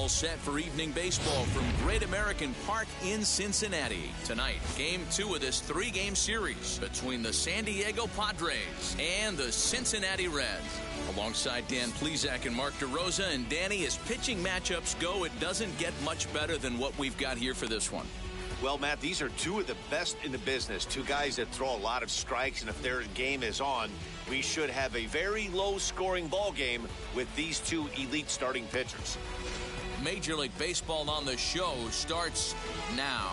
all set for evening baseball from Great American Park in Cincinnati. Tonight, Game 2 of this 3-game series between the San Diego Padres and the Cincinnati Reds. Alongside Dan Plesac and Mark DeRosa, and Danny, as pitching matchups go, it doesn't get much better than what we've got here for this one. Well, Matt, these are two of the best in the business. Two guys that throw a lot of strikes, and if their game is on, we should have a very low-scoring ball game with these two elite starting pitchers. Major League Baseball on the show starts now.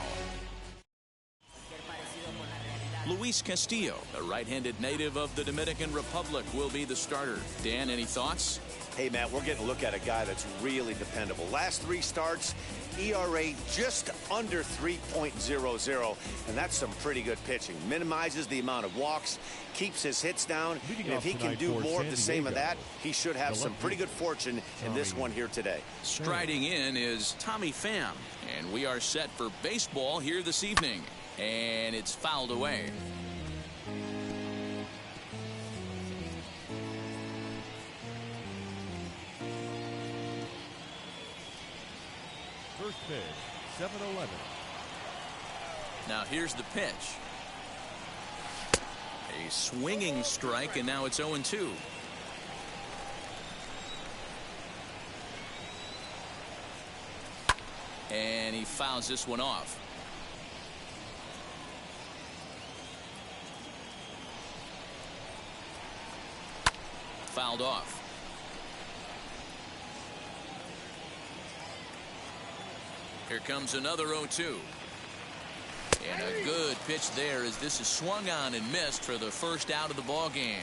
Luis Castillo, a right-handed native of the Dominican Republic, will be the starter. Dan, any thoughts? Hey, Matt, we're getting a look at a guy that's really dependable. Last 3 starts, ERA just under 3.00, and that's some pretty good pitching. Minimizes the amount of walks, keeps his hits down, and if he can do more of the same of that, he should have some pretty good fortune in this one here today. Striding in is Tommy Pham, and we are set for baseball here this evening, and it's fouled away. First pitch, 7-11. Now here's the pitch. A swinging strike, and now it's 0-2. And he fouls this one off. Fouled off. Here comes another 0-2. And a good pitch there as this is swung on and missed for the first out of the ball game.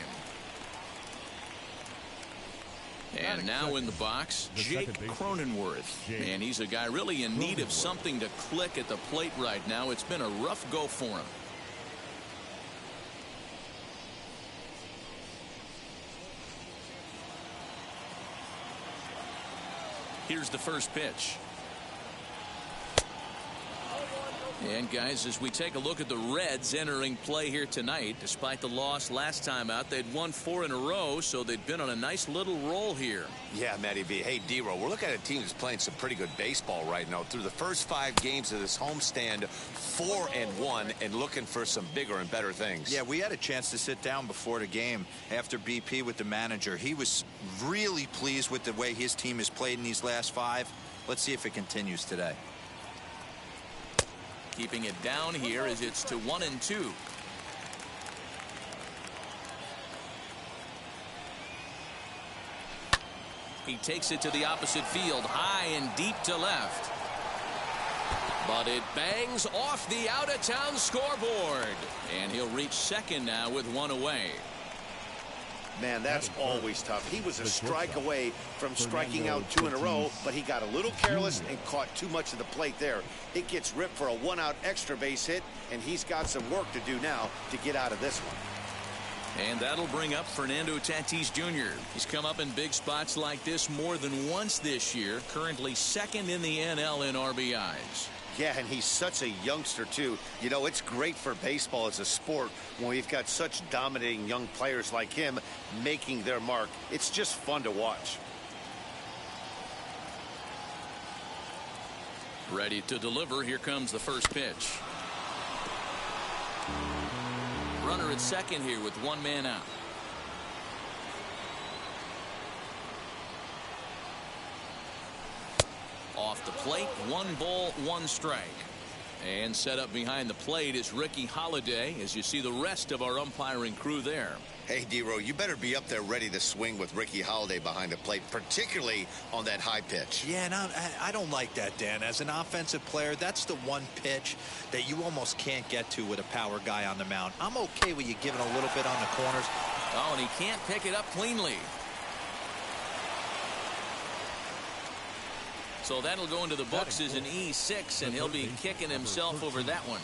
And now in the box, Jake Cronenworth. And he's a guy really in need of something to click at the plate right now. It's been a rough go for him. Here's the first pitch. And guys, as we take a look at the Reds entering play here tonight, despite the loss last time out, they'd won 4 in a row, so they've been on a nice little roll here. Yeah, Matty V. Hey, D-Row, we're looking at a team that's playing some pretty good baseball right now. Through the first 5 games of this homestand, 4-1, and looking for some bigger and better things. Yeah, we had a chance to sit down before the game after BP with the manager. He was really pleased with the way his team has played in these last 5. Let's see if it continues today. Keeping it down here as it's to 1-2. He takes it to the opposite field, high and deep to left. But it bangs off the out-of-town scoreboard. And he'll reach second now with 1 away. Man, that's always tough. He was a strike away from striking out 2 in a row, but he got a little careless and caught too much of the plate there. It gets ripped for a 1-out extra base hit, and he's got some work to do now to get out of this one. And that'll bring up Fernando Tatis Jr. He's come up in big spots like this more than once this year, currently 2nd in the NL in RBIs. Yeah, and he's such a youngster, too. You know, it's great for baseball as a sport when we've got such dominating young players like him making their mark. It's just fun to watch. Ready to deliver. Here comes the first pitch. Runner at second here with 1 man out. Off the plate, 1 ball, 1 strike. And set up behind the plate is Ricky Holiday as you see the rest of our umpiring crew there. Hey, D-Row, you better be up there ready to swing with Ricky Holiday behind the plate, particularly on that high pitch. Yeah, no, I don't like that, Dan. As an offensive player, that's the one pitch that you almost can't get to with a power guy on the mound. I'm okay with you giving a little bit on the corners. Oh, and he can't pick it up cleanly. So that'll go into the books as an E6, and he'll be kicking himself over that one.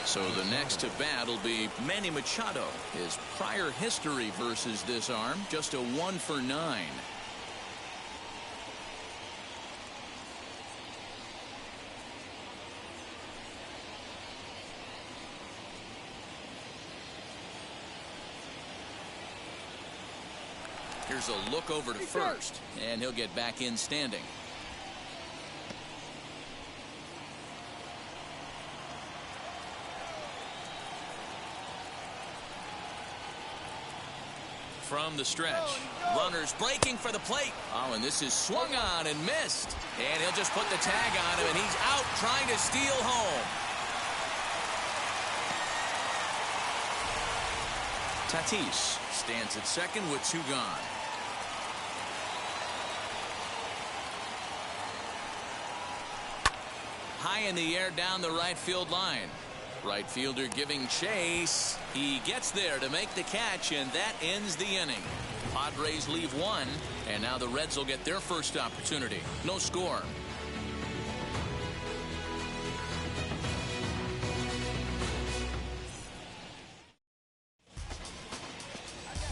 So the next to bat will be Manny Machado. His prior history versus this arm, just a 1 for 9. Here's a look over to first, and he'll get back in standing. From the stretch, runners breaking for the plate. Oh, and this is swung on and missed. And he'll just put the tag on him, and he's out trying to steal home. Tatis stands at second with 2 gone. High in the air down the right field line. Right fielder giving chase. He gets there to make the catch, and that ends the inning. Padres leave 1, and now the Reds will get their first opportunity. No score.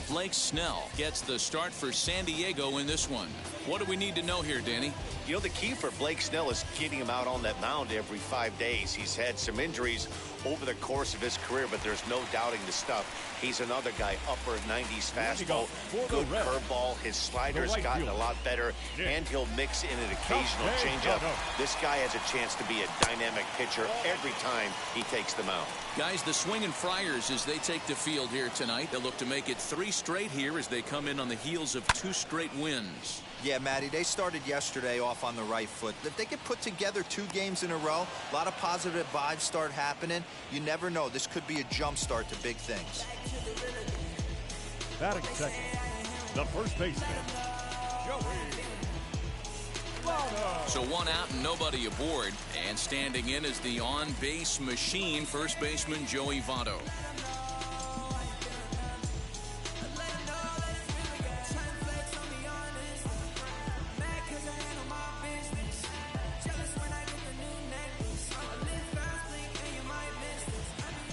Blake Snell gets the start for San Diego in this one. What do we need to know here, Danny? You know, the key for Blake Snell is getting him out on that mound every 5 days. He's had some injuries over the course of his career, but there's no doubting the stuff. He's another guy, upper 90s fastball, good curveball. His slider's gotten a lot better, and he'll mix in an occasional changeup. This guy has a chance to be a dynamic pitcher every time he takes the mound. Guys, the Swingin' Friars, as they take the field here tonight, they'll look to make it 3 straight here as they come in on the heels of 2 straight wins. Yeah, Matty, they started yesterday off on the right foot. If they could put together 2 games in a row, a lot of positive vibes start happening. You never know. This could be a jump start to big things. Batting second, the first baseman, Joey. So 1 out and nobody aboard, and standing in is the on-base machine, first baseman Joey Votto.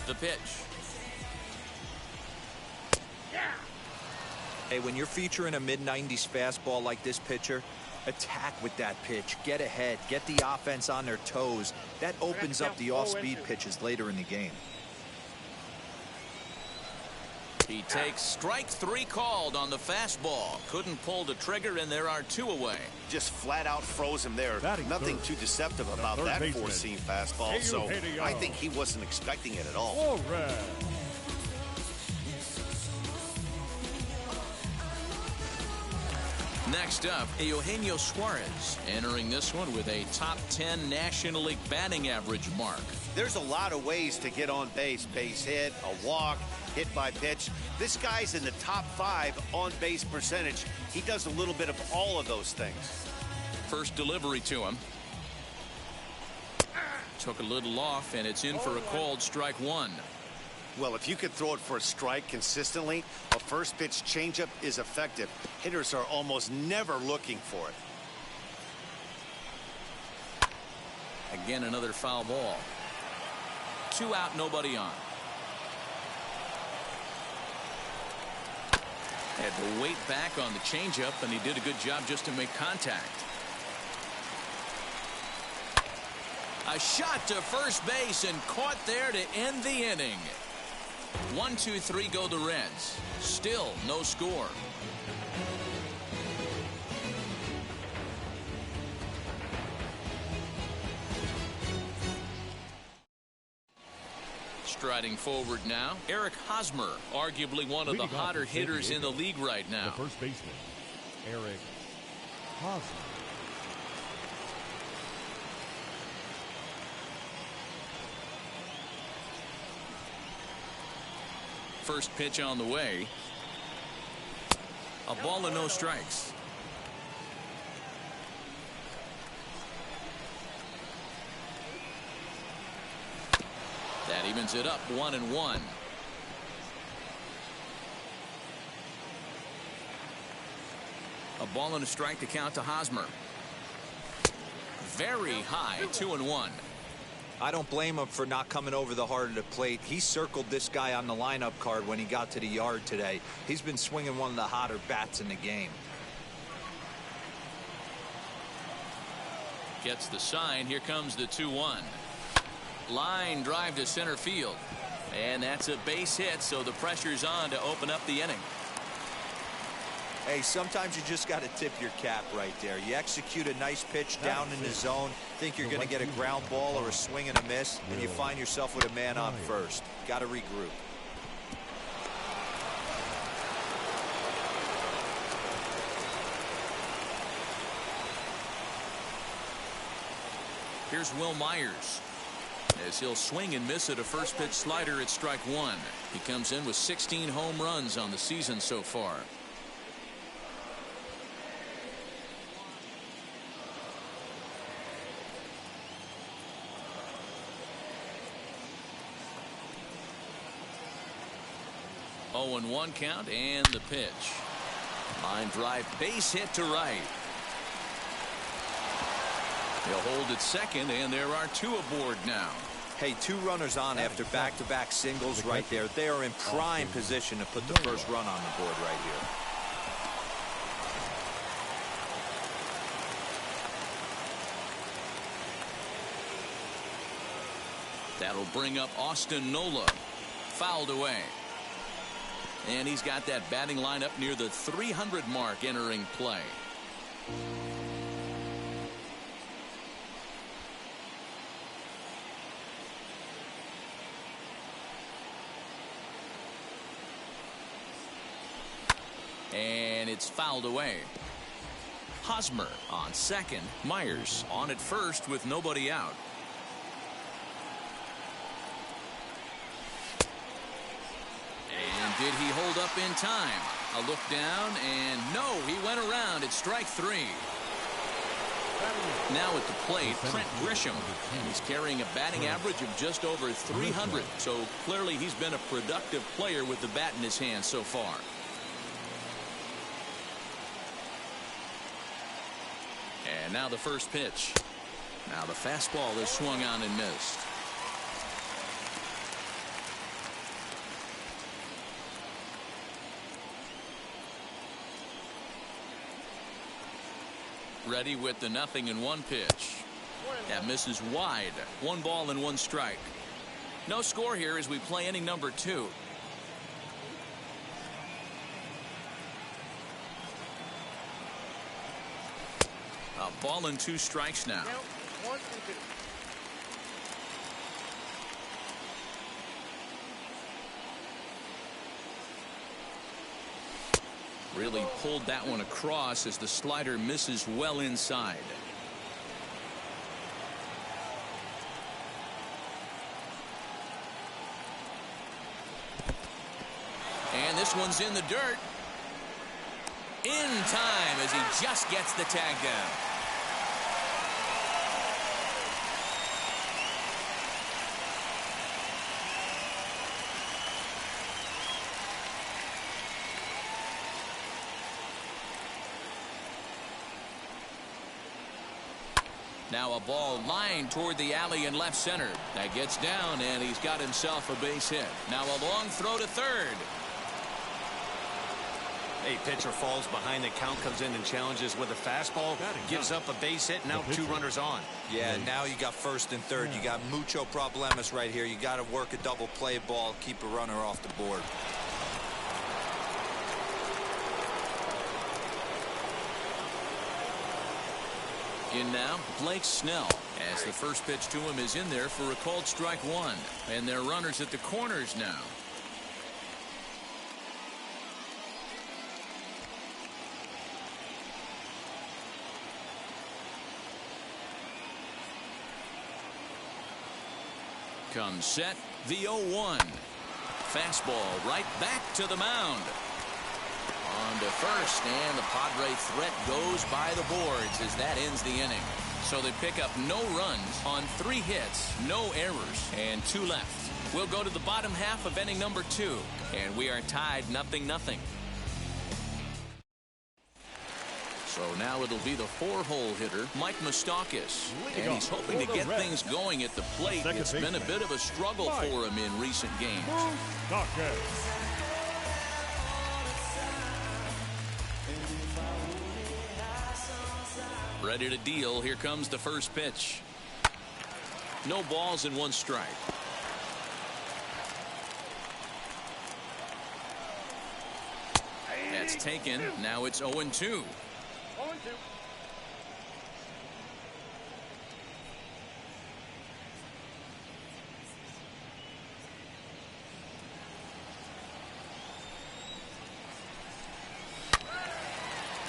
The pitch. Hey, when you're featuring a mid-90s fastball like this pitcher, attack with that pitch. Get ahead. Get the offense on their toes. That opens up the off-speed pitches later in the game. He takes strike 3 called on the fastball. Couldn't pull the trigger, and there are 2 away. Just flat out froze him there. Nothing too deceptive about that 4-seam fastball, so I think he wasn't expecting it at all. Next up, Eugenio Suarez entering this one with a top 10 National League batting average mark. There's a lot of ways to get on base. Base hit, a walk, hit by pitch. This guy's in the top 5 on base percentage. He does a little bit of all of those things. First delivery to him. Took a little off, and it's in for a called strike 1. Well, if you can throw it for a strike consistently, a first pitch changeup is effective. Hitters are almost never looking for it. Again, another foul ball. 2 out, nobody on. Had to wait back on the changeup, and he did a good job just to make contact. A shot to first base and caught there to end the inning. 1, 2, 3 go the Reds. Still no score. Striding forward now, Eric Hosmer, arguably one of the hotter hitters in the league right now. The first baseman, Eric Hosmer. First pitch on the way. A ball and no strikes. That evens it up 1-1. A ball and a strike to count to Hosmer. Very high, 2-1. I don't blame him for not coming over the heart of the plate. He circled this guy on the lineup card when he got to the yard today. He's been swinging one of the hotter bats in the game. Gets the sign. Here comes the 2-1. Line drive to center field. And that's a base hit, so the pressure's on to open up the inning. Hey, sometimes you just got to tip your cap right there. You execute a nice pitch down in the zone, think you're going to get a ground ball or a swing and a miss, and you find yourself with a man on first. Got to regroup. Here's Will Myers, as he'll swing and miss at a first pitch slider at strike one. He comes in with 16 home runs on the season so far. Oh, and 1 count, and the pitch. Line drive, base hit to right. He'll hold at second, and there are 2 aboard now. Hey, 2 runners on after back-to-back singles right there. They are in prime position to put the first run on the board right here. That'll bring up Austin Nola. Fouled away. And he's got that batting line up near the 300 mark entering play. And it's fouled away. Hosmer on second. Myers on at first with nobody out. And did he hold up in time? A look down, and no, he went around at strike 3. Now at the plate, Trent Grisham. He's carrying a batting average of just over 300. So clearly he's been a productive player with the bat in his hand so far. And now the first pitch. Now the fastball is swung on and missed. Ready with the 0-1 pitch. That misses wide. 1 ball and 1 strike. No score here as we play inning number 2. A ball and 2 strikes now. Really pulled that one across as the slider misses well inside. And this one's in the dirt. In time as he just gets the tag down. Now a ball lined toward the alley in left center. That gets down, and he's got himself a base hit. Now a long throw to third. Hey, pitcher falls behind the count, comes in and challenges with a fastball, gives up a base hit, now 2 runners on. Yeah, now you got first and third. You got mucho problemas right here. You got to work a double play ball, keep a runner off the board. In now, Blake Snell, as the first pitch to him is in there for a called strike 1. And they're runners at the corners now. Comes set, the 0-1. Fastball right back to the mound. On to first, and the Padre threat goes by the boards as that ends the inning. So they pick up no runs on 3 hits, no errors, and 2 left. We'll go to the bottom half of inning number 2, and we are tied 0-0. So now it'll be the 4-hole hitter, Mike Moustakas, and he's hoping to get things going at the plate. It's been a bit of a struggle for him in recent games. Ready to deal. Here comes the first pitch. No balls and 1 strike. gets taken. Now it's 0-2.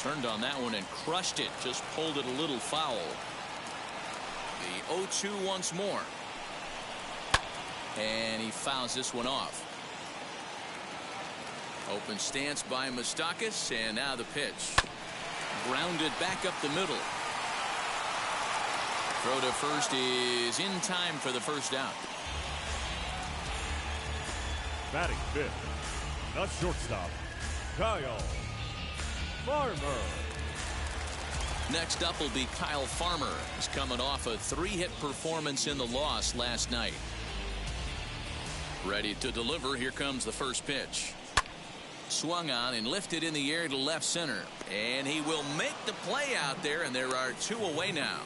Turned on that one and crushed it. Just pulled it a little foul. The 0-2 once more. And he fouls this one off. Open stance by Moustakas, and now the pitch. Grounded back up the middle. Throw to first is in time for the first out. Batting fifth, the shortstop, Kyle Farmer. Next up will be Kyle Farmer. He's coming off a 3-hit performance in the loss last night. Ready to deliver. Here comes the first pitch. Swung on and lifted in the air to left center. And he will make the play out there, and there are 2 away now.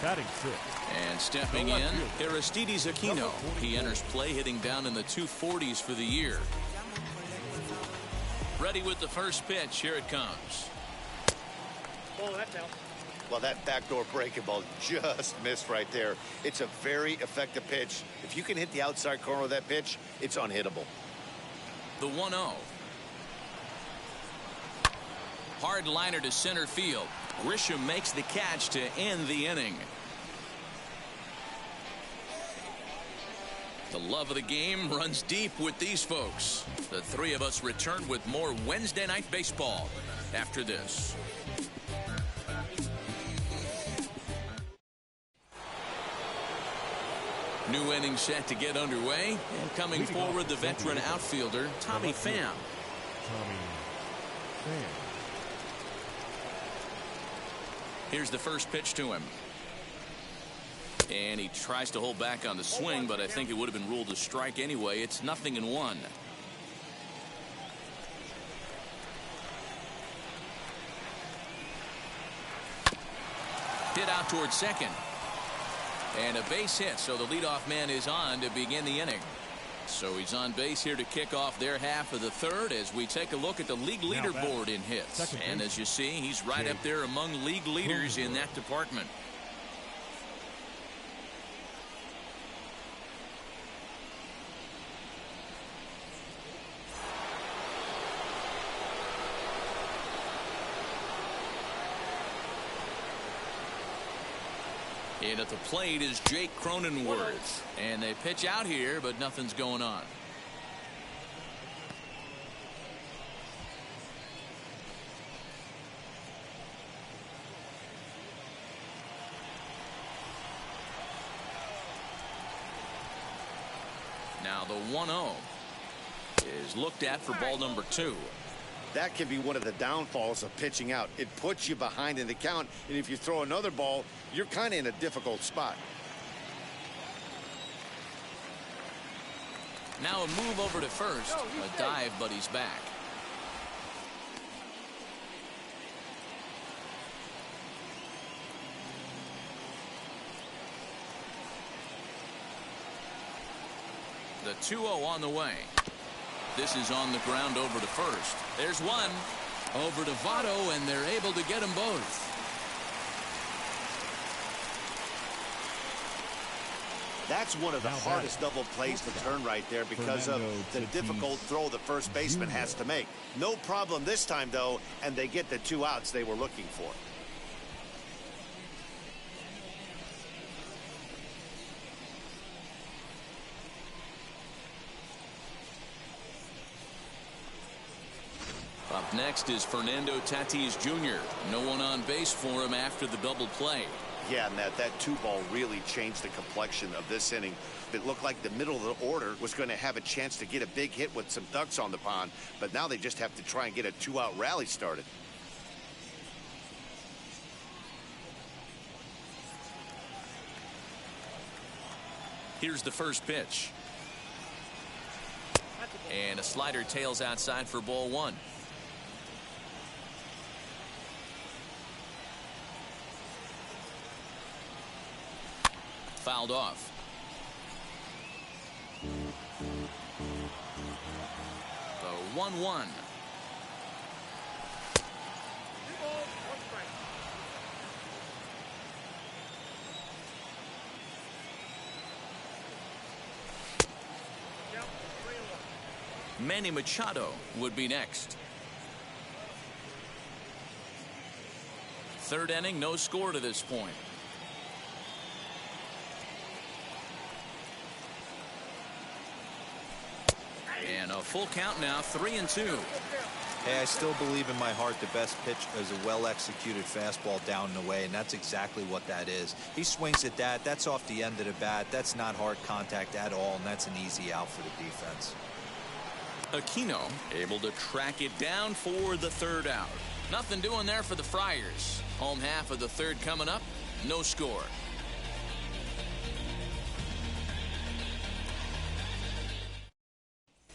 Batting sixth. And stepping in, Aristides Aquino. He enters play hitting down in the 240s for the year. Ready with the first pitch. Here it comes. Well, that backdoor breaking ball just missed right there. It's a very effective pitch. If you can hit the outside corner of that pitch, it's unhittable. The 1-0. Hard liner to center field. Grisham makes the catch to end the inning. The love of the game runs deep with these folks. The 3 of us return with more Wednesday Night Baseball after this. New inning set to get underway, and coming forward the veteran outfielder Tommy Pham. Here's the first pitch to him. And he tries to hold back on the swing, but I think it would have been ruled a strike anyway. It's 0-1. Hit out towards second. And a base hit, so the leadoff man is on to begin the inning. So he's on base here to kick off their half of the third as we take a look at the league leaderboard in hits. And as you see, he's right up there among league leaders in that department. In at the plate is Jake Cronenworth. And they pitch out here, but nothing's going on. Now the 1-0 is looked at for ball number 2. That can be one of the downfalls of pitching out. It puts you behind in the count, and if you throw another ball, you're kind of in a difficult spot. Now a move over to first. A dive, but he's back. The 2-0 on the way. This is on the ground over to first. There's one. Over to Votto, and they're able to get them both. That's one of the hardest double plays to turn right there because of the difficult throw the first baseman has to make. No problem this time, though, and they get the 2 outs they were looking for. Up next is Fernando Tatis Jr. No one on base for him after the double play. Yeah, and that 2-ball really changed the complexion of this inning. It looked like the middle of the order was going to have a chance to get a big hit with some ducks on the pond, but now they just have to try and get a 2-out rally started. Here's the first pitch. And a slider tails outside for ball 1. Fouled off. The 1-1. Manny Machado would be next. Third inning, no score to this point. And a full count now, 3-2. Hey, I still believe in my heart the best pitch is a well-executed fastball down and away, and that's exactly what that is. He swings at that. That's off the end of the bat. That's not hard contact at all, and that's an easy out for the defense. Aquino able to track it down for the third out. Nothing doing there for the Friars. Home half of the third coming up. No score.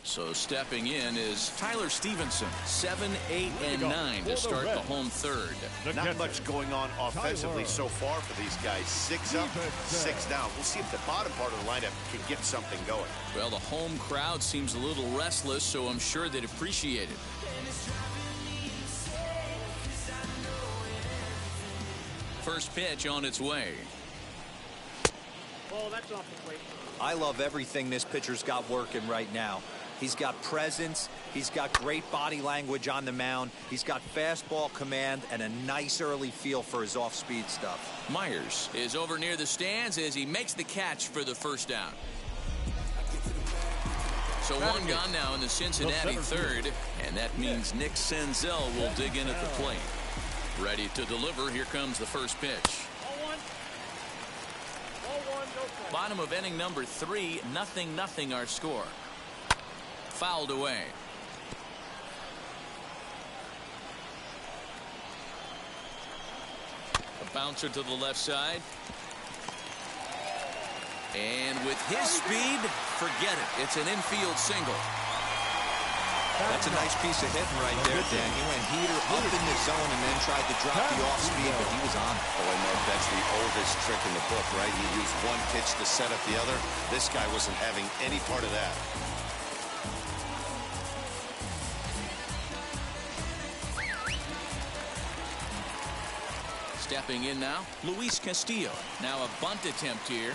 So stepping in is Tyler Stevenson. 7, 8, and 9 to start the home third. Not much going on offensively so far for these guys. 6 up, 6 down. We'll see if the bottom part of the lineup can get something going. Well, the home crowd seems a little restless, so I'm sure they'd appreciate it. First pitch on its way. Oh, that's off the plate. I love everything this pitcher's got working right now. He's got presence. He's got great body language on the mound. He's got fastball command and a nice early feel for his off-speed stuff. Myers is over near the stands as he makes the catch for the first down. So one gone now in the Cincinnati third, and that means Nick Senzel will dig in at the plate. Ready to deliver. Here comes the first pitch. Bottom of inning number 3, 0-0 our score. Fouled away. A bouncer to the left side. And with his speed, forget it. It's an infield single. That's a nice piece of hitting right there, Dan. He went heater up in the zone and then tried to drop the off speed, but he was on. Boy, Mark, that's the oldest trick in the book, right? You use one pitch to set up the other. This guy wasn't having any part of that. Stepping in now, Luis Castillo. Now a bunt attempt here.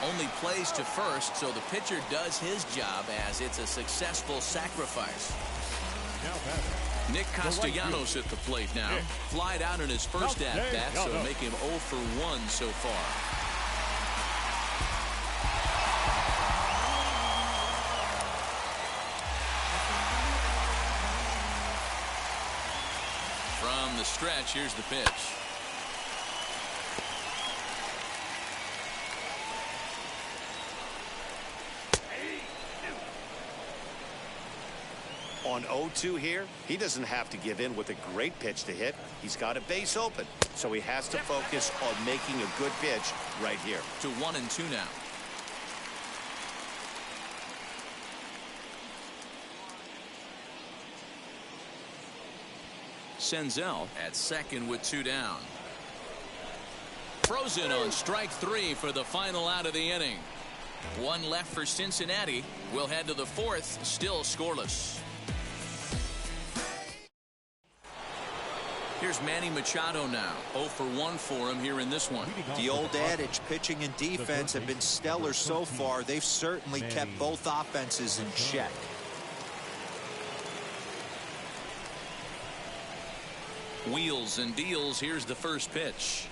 Only plays to first, so the pitcher does his job as it's a successful sacrifice. Nick Castellanos at the plate now. Flied out in his first at-bat, so make him 0 for 1 so far. From the stretch, here's the pitch. On 0-2 here, he doesn't have to give in with a great pitch to hit. He's got a base open, so he has to focus on making a good pitch right here. To 1-2 now. Senzel at second with 2 down. Frozen on strike 3 for the final out of the inning. 1 left for Cincinnati. We'll head to the 4th, still scoreless. Here's Manny Machado now. 0 for 1 for him here in this one. The old adage, pitching and defense have been stellar so far. They've certainly kept both offenses in check. Wheels and deals. Here's the first pitch.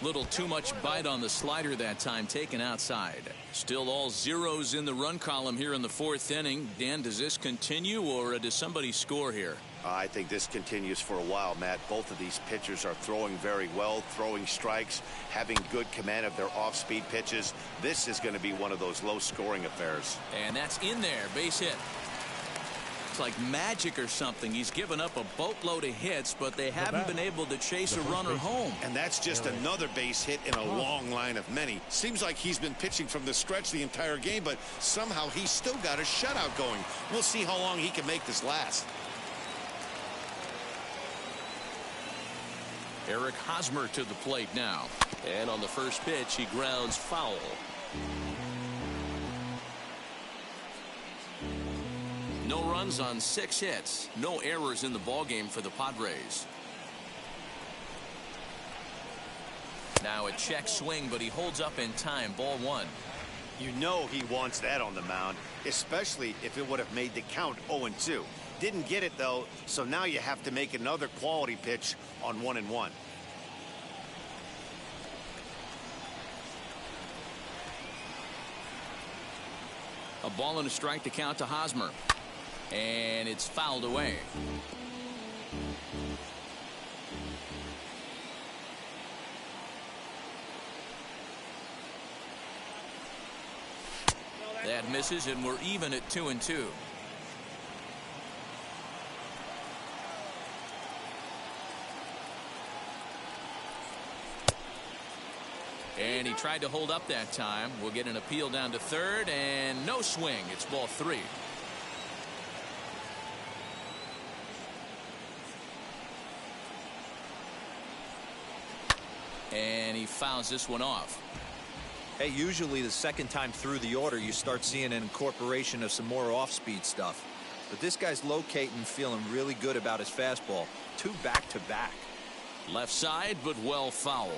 Little too much bite on the slider that time, taken outside. Still all zeros in the run column here in the 4th inning. Dan, does this continue, or does somebody score here? I think this continues for a while, Matt. Both of these pitchers are throwing very well, throwing strikes, having good command of their off-speed pitches. This is going to be one of those low-scoring affairs. And that's in there, base hit. It's like magic or something. He's given up a boatload of hits, but they haven't been able to chase a runner home. And that's just another base hit in a long line of many. Seems like he's been pitching from the stretch the entire game, but somehow he's still got a shutout going. We'll see how long he can make this last. Eric Hosmer to the plate now. And on the first pitch, he grounds foul. No runs on 6 hits. No errors in the ballgame for the Padres. Now a check swing, but he holds up in time. Ball 1. You know he wants that on the mound, especially if it would have made the count 0-2. Didn't get it, though, so now you have to make another quality pitch on 1-1. A ball and a strike to count to Hosmer. And it's fouled away. That misses, and we're even at 2-2. And he tried to hold up that time. We'll get an appeal down to third, and no swing. It's ball 3. And he fouls this one off. Hey, usually the second time through the order, you start seeing an incorporation of some more off-speed stuff. But this guy's locating, feeling really good about his fastball. 2 back-to-back. Left side, but well foul.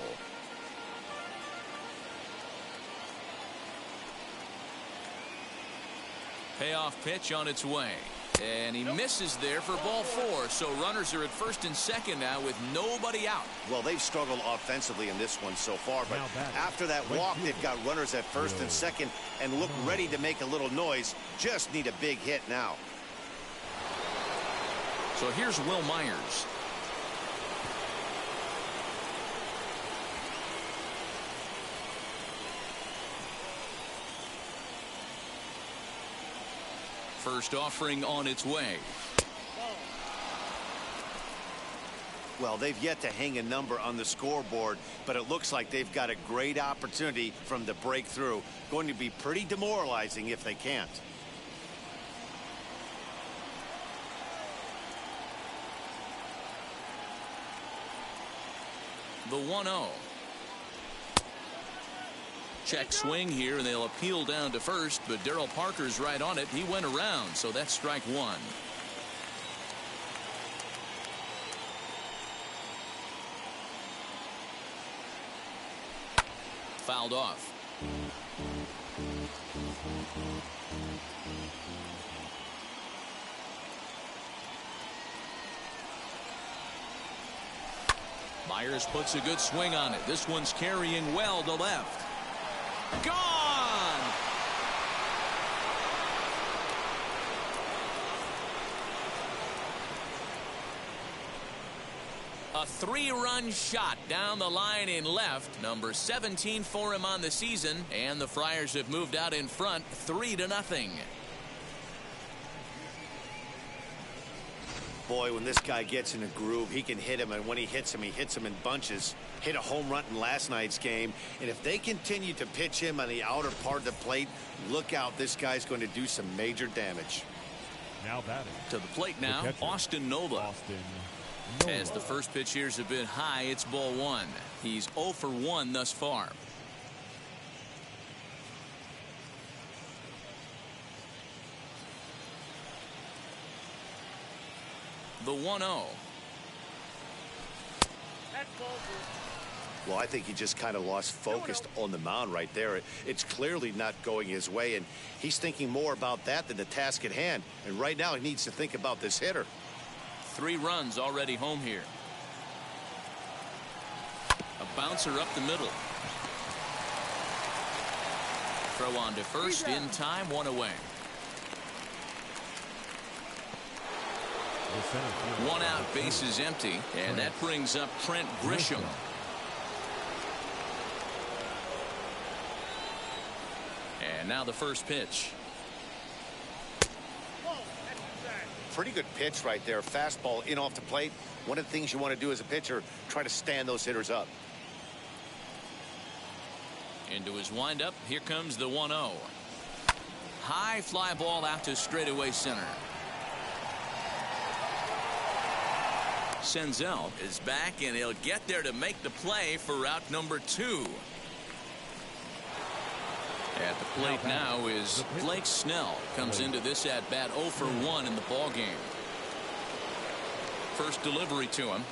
Payoff pitch on its way. And he misses there for ball 4. So runners are at first and second now with nobody out. Well, they've struggled offensively in this one so far, but after that walk, they've got runners at first and second and look ready to make a little noise. Just need a big hit now. So here's Will Myers. First offering on its way. Well, they've yet to hang a number on the scoreboard, but it looks like they've got a great opportunity from the breakthrough. Going to be pretty demoralizing if they can't. The 1-0. Check swing here, and they'll appeal down to first, but Darryl Parker's right on it. He went around, so that's strike 1. Fouled off. Myers puts a good swing on it. This one's carrying well to left. Gone! A 3-run shot down the line in left. Number 17 for him on the season. And the Friars have moved out in front 3-0. Boy, when this guy gets in a groove, he can hit him, and when he hits him in bunches. Hit a home run in last night's game, and if they continue to pitch him on the outer part of the plate, look out, this guy's going to do some major damage. Now batting. To the plate now, Austin Nola. As the first pitch here's a bit high, it's ball 1. He's 0 for 1 thus far. The 1-0. Well, I think he just kind of lost focus on the mound right there. It's clearly not going his way, and he's thinking more about that than the task at hand. And right now he needs to think about this hitter. 3 runs already home here. A bouncer up the middle. Throw on to first in time, 1 away. 1 out, bases empty, and that brings up Trent Grisham. And now the first pitch. Pretty good pitch right there. Fastball in off the plate. One of the things you want to do as a pitcher, try to stand those hitters up. Into his windup, here comes the 1-0. High fly ball out to straightaway center. Senzel is back, and he'll get there to make the play for route number 2. At the plate now is Blake Snell. Comes into this at bat 0 for 1 in the ball game. First delivery to him.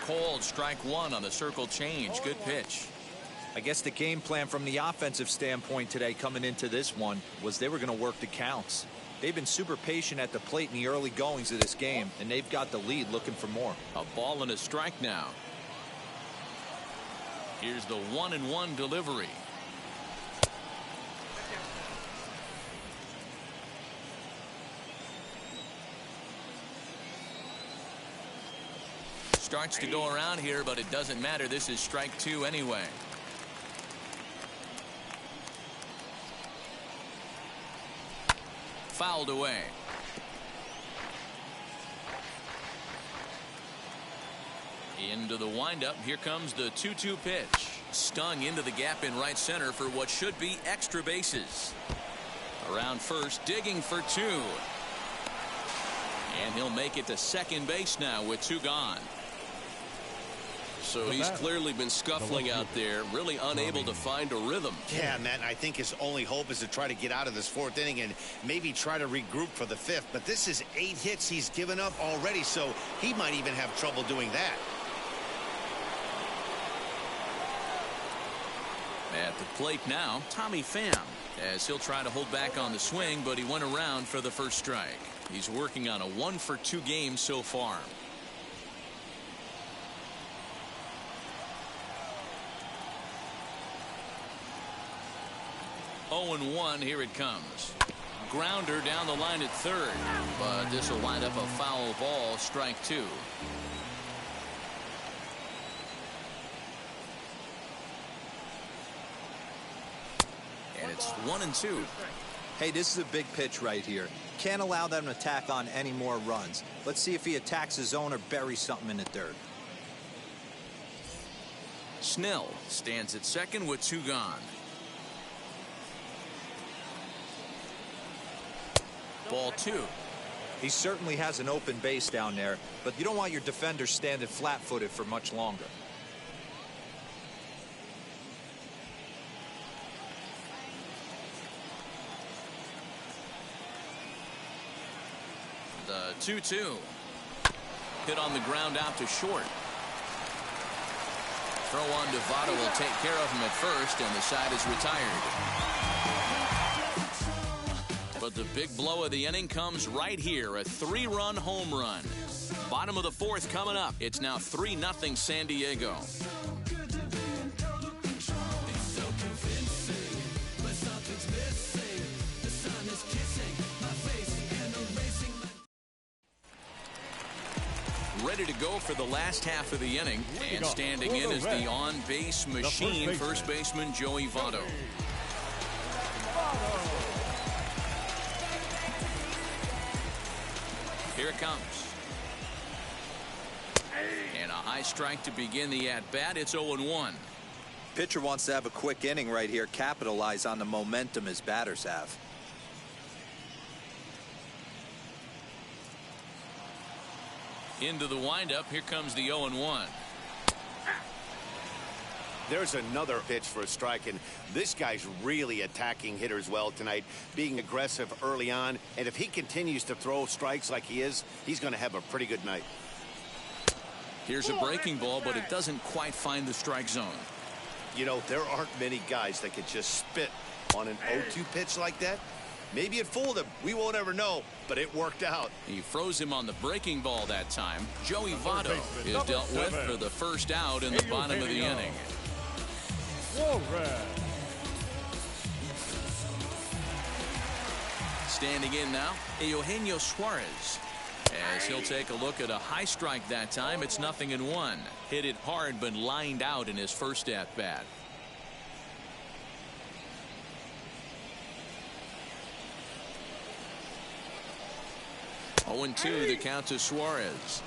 Called strike 1 on the circle change. Good pitch. I guess the game plan from the offensive standpoint today coming into this one was they were going to work the counts. They've been super patient at the plate in the early goings of this game, and they've got the lead looking for more. A ball and a strike now. Here's the 1-1 delivery. Starts to go around here, but it doesn't matter. This is strike 2 anyway. Fouled away. Into the windup. Here comes the 2-2 pitch. Stung into the gap in right center for what should be extra bases. Around first, digging for 2. And he'll make it to second base now with 2 gone. So he's clearly been scuffling out there, really unable to find a rhythm. Yeah, Matt, I think his only hope is to try to get out of this 4th inning and maybe try to regroup for the 5th. But this is 8 hits he's given up already, so he might even have trouble doing that. At the plate now, Tommy Pham, as he'll try to hold back on the swing, but he went around for the first strike. He's working on a 1-for-2 game so far. 0-1, here it comes. Grounder down the line at third, but this will wind up a foul ball, strike 2. And it's 1-2. Hey, this is a big pitch right here. Can't allow them to tack on any more runs. Let's see if he attacks his zone or buries something in the dirt. Snell stands at second with 2 gone. Ball 2. He certainly has an open base down there, but you don't want your defender standing flat-footed for much longer. The 2-2. Hit on the ground out to short. Throw on to Votto will take care of him at first, and the side is retired. But the big blow of the inning comes right here, a 3-run home run. Bottom of the 4th coming up. It's now 3-0 San Diego. Ready to go for the last half of the inning, and standing in is the on-base machine, first baseman Joey Votto. Here it comes. And a high strike to begin the at-bat. It's 0-1. Pitcher wants to have a quick inning right here, capitalize on the momentum his batters have. Into the windup. Here comes the 0-1. There's another pitch for a strike, and this guy's really attacking hitters well tonight, being aggressive early on. And if he continues to throw strikes like he is, he's going to have a pretty good night. Here's a breaking ball, but it doesn't quite find the strike zone. You know, there aren't many guys that could just spit on an 0-2 pitch like that. Maybe it fooled him. We won't ever know, but it worked out. He froze him on the breaking ball that time. Joey Votto is dealt with for the first out in the bottom of the inning. Standing in now, Eugenio Suarez, as he'll take a look at a high strike that time. It's 0-1. Hit it hard, but lined out in his first at-bat. Oh, 0-2, the count to Suarez.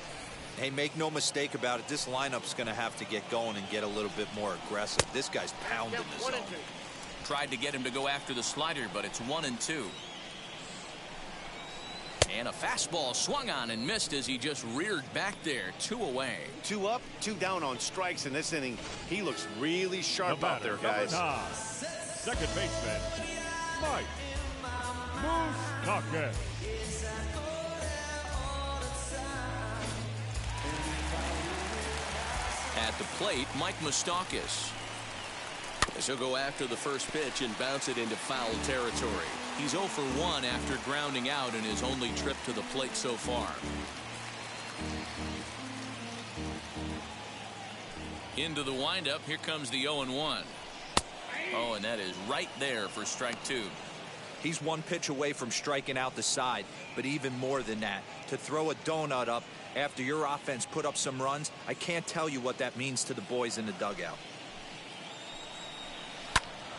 Hey, make no mistake about it. This lineup's going to have to get going and get a little bit more aggressive. This guy's pounding the zone. Tried to get him to go after the slider, but it's 1-2. And a fastball swung on and missed as he just reared back there. 2 away. 2 up, 2 down on strikes in this inning. He looks really sharp out there, guys. Second baseman, Mike Moustakas. At the plate, Mike Moustakas. As he'll go after the first pitch and bounce it into foul territory. He's 0 for 1 after grounding out in his only trip to the plate so far. Into the windup. Here comes the 0-1. Oh, and that is right there for strike 2. He's one pitch away from striking out the side, but even more than that, to throw a donut up after your offense put up some runs, I can't tell you what that means to the boys in the dugout.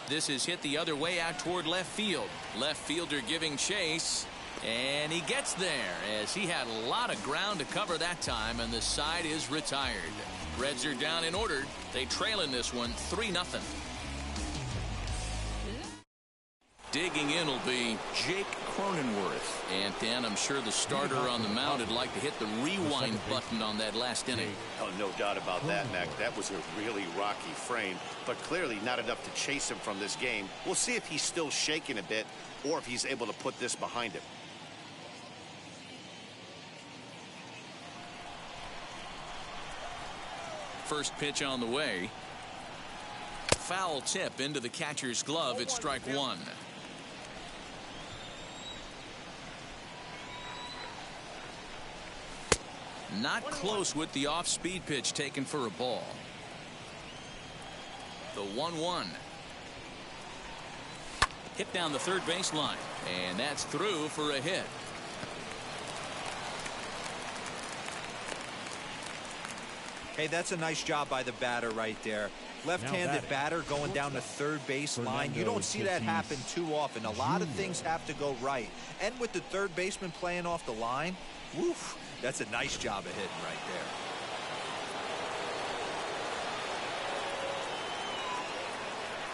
This is hit the other way out toward left field. Left fielder giving chase, and he gets there as he had a lot of ground to cover that time, and the side is retired. Reds are down in order. They trail in this one 3-0. Digging in will be Jake Cronenworth. And Dan, I'm sure the starter on the mound would like to hit the rewind button on that last inning. Oh, no doubt about that, Mac. That was a really rocky frame, but clearly not enough to chase him from this game. We'll see if he's still shaking a bit or if he's able to put this behind him. First pitch on the way. Foul tip into the catcher's glove. It's strike 1. Not close with the off-speed pitch taken for a ball. The 1-1. Hit down the third baseline, and that's through for a hit. Hey, that's a nice job by the batter right there. Left-handed batter going down the third base line. You don't see that happen too often. A lot of things have to go right. And with the third baseman playing off the line, woof, that's a nice job of hitting right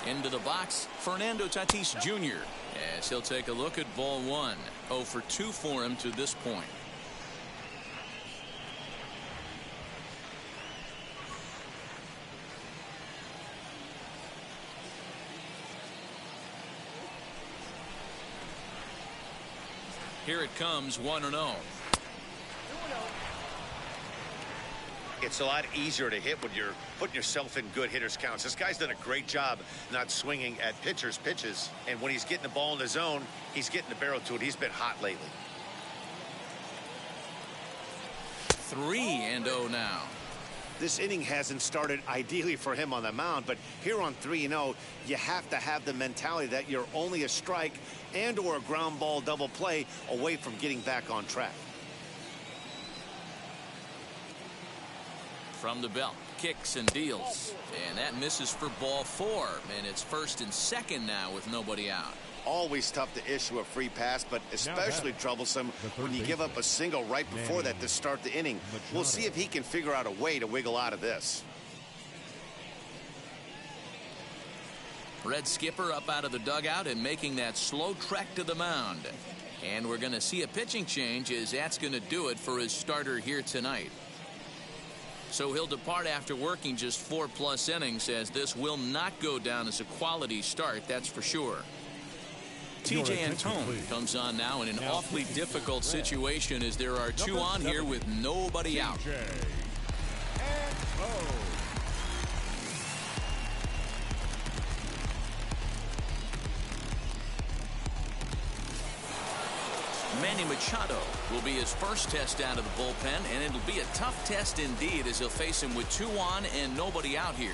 there. Into the box, Fernando Tatis Jr. as he'll take a look at ball 1. 0 for 2 for him to this point. Here it comes, 1-0. It's a lot easier to hit when you're putting yourself in good hitters' counts. This guy's done a great job not swinging at pitchers' pitches. And when he's getting the ball in the zone, he's getting the barrel to it. He's been hot lately. 3-0 now. This inning hasn't started ideally for him on the mound, but here on 3-0, you have to have the mentality that you're only a strike and or a ground ball double play away from getting back on track. From the belt, kicks and deals, and that misses for ball 4, and it's first and second now with nobody out. Always tough to issue a free pass, but especially troublesome when you give up a single right before that to start the inning. We'll see if he can figure out a way to wiggle out of this. Red skipper up out of the dugout and making that slow trek to the mound. And we're going to see a pitching change as that's going to do it for his starter here tonight. So he'll depart after working just 4+ innings, as this will not go down as a quality start, that's for sure. TJ Antone comes on now in an awfully difficult situation as there are 2 on here with nobody out. Manny Machado will be his first test out of the bullpen, and it'll be a tough test indeed as he'll face him with 2 on and nobody out here.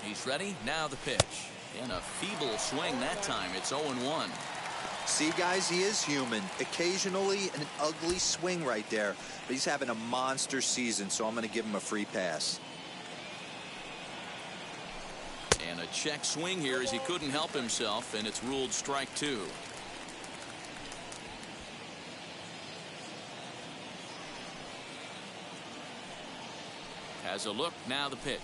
He's ready. Now the pitch. And a feeble swing that time. It's 0-1. See, guys, he is human. Occasionally an ugly swing right there, but he's having a monster season, so I'm going to give him a free pass. And a check swing here as he couldn't help himself, and it's ruled strike 2. Has a look. Now the pitch.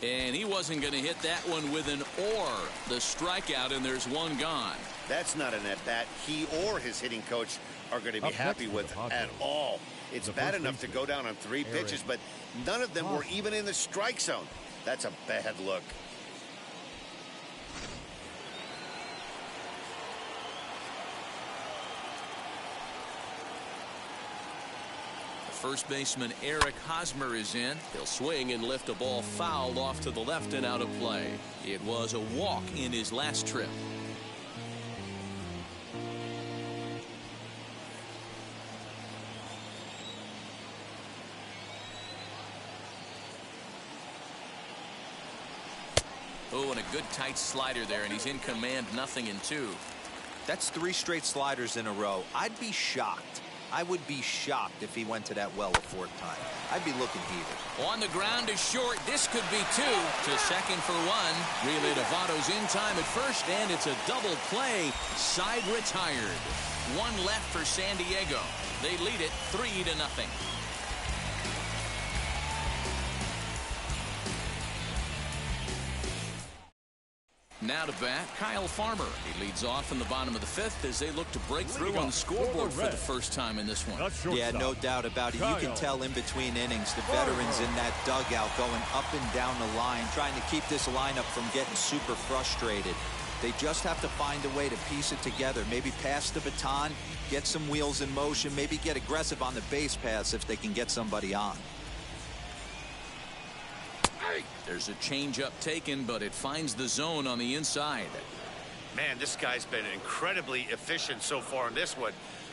And he wasn't going to hit that one with an or. The strikeout, and there's 1 gone. That's not an at-bat he or his hitting coach are going to be happy with at all. It's bad enough to go down on 3 pitches, but none of them were even in the strike zone. That's a bad look. First baseman Eric Hosmer is in. He'll swing and lift a ball foul off to the left and out of play. It was a walk in his last trip. Oh, and a good tight slider there, and he's in command, 0-2. That's 3 straight sliders in a row. I'd be shocked. I would be shocked if he went to that well a 4th time. I'd be looking heated. On the ground is short. This could be 2. To second for 1. Relay to Votto's in time at first, and it's a double play. Side retired. 1 left for San Diego. They lead it 3-0. Now to bat, Kyle Farmer. He leads off in the bottom of the 5th as they look to break through on the scoreboard for the first time in this one. Yeah, no doubt about it. You can tell in between innings, the veterans in that dugout going up and down the line, trying to keep this lineup from getting super frustrated. They just have to find a way to piece it together. Maybe pass the baton, get some wheels in motion, maybe get aggressive on the base paths if they can get somebody on. There's a changeup taken, but it finds the zone on the inside. Man, this guy's been incredibly efficient so far in this one,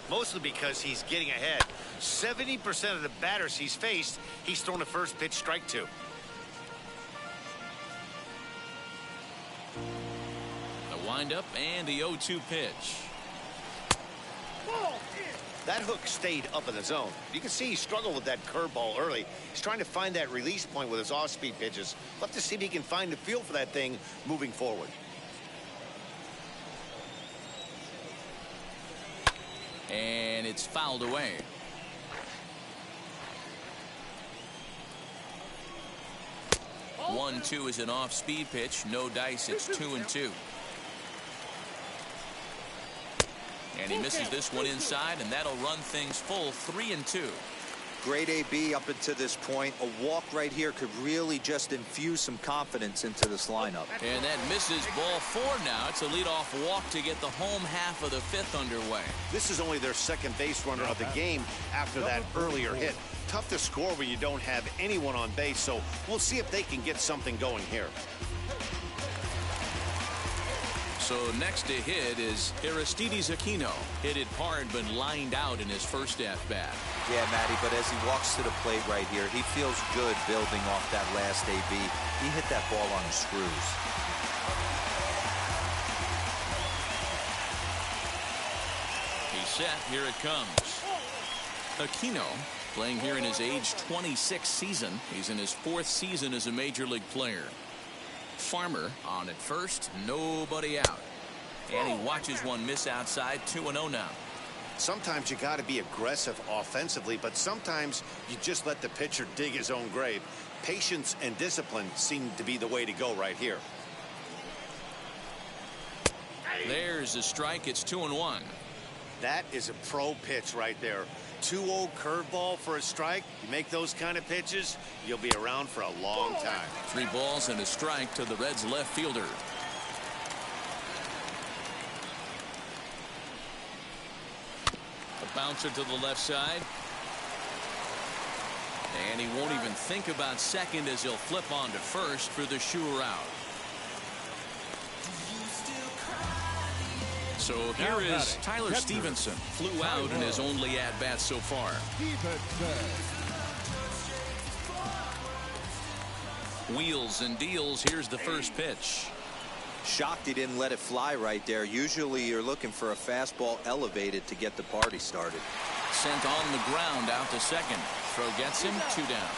mostly because he's getting ahead. 70% of the batters he's faced, he's thrown a first pitch strike to. The windup and the 0-2 pitch. That hook stayed up in the zone. You can see he struggled with that curveball early. He's trying to find that release point with his off-speed pitches. We'll have to see if he can find the feel for that thing moving forward. And it's fouled away. One-two is an off-speed pitch. No dice. It's 2-2. And he misses this one inside, and that'll run things full 3-2. Great AB up until this point. A walk right here could really just infuse some confidence into this lineup. And that misses ball 4 now. It's a leadoff walk to get the home half of the 5th underway. This is only their second base runner of the game after that earlier hit. Tough to score when you don't have anyone on base, so we'll see if they can get something going here. So next to hit is Aristides Aquino. Hit it hard but lined out in his first at-bat. Yeah, Matty, but as he walks to the plate right here, he feels good building off that last AB. He hit that ball on the screws. He's set. Here it comes. Aquino playing here in his age 26 season. He's in his 4th season as a major league player. Farmer on at first, nobody out. And he watches one miss outside, 2-0 now. Sometimes you got to be aggressive offensively, but sometimes you just let the pitcher dig his own grave. Patience and discipline seem to be the way to go right here. There's a strike. It's 2-1. That is a pro pitch right there. 2-0 curveball for a strike. You make those kind of pitches, you'll be around for a long time. 3 balls and a strike to the Reds left fielder. A bouncer to the left side. And he won't even think about second as he'll flip on to first for the sure out. So here is Tyler Stevenson. Flew out in his only at-bat so far. Wheels and deals. Here's the first pitch. Shocked he didn't let it fly right there. Usually you're looking for a fastball elevated to get the party started. Sent on the ground out to second. Throw gets him, 2 down.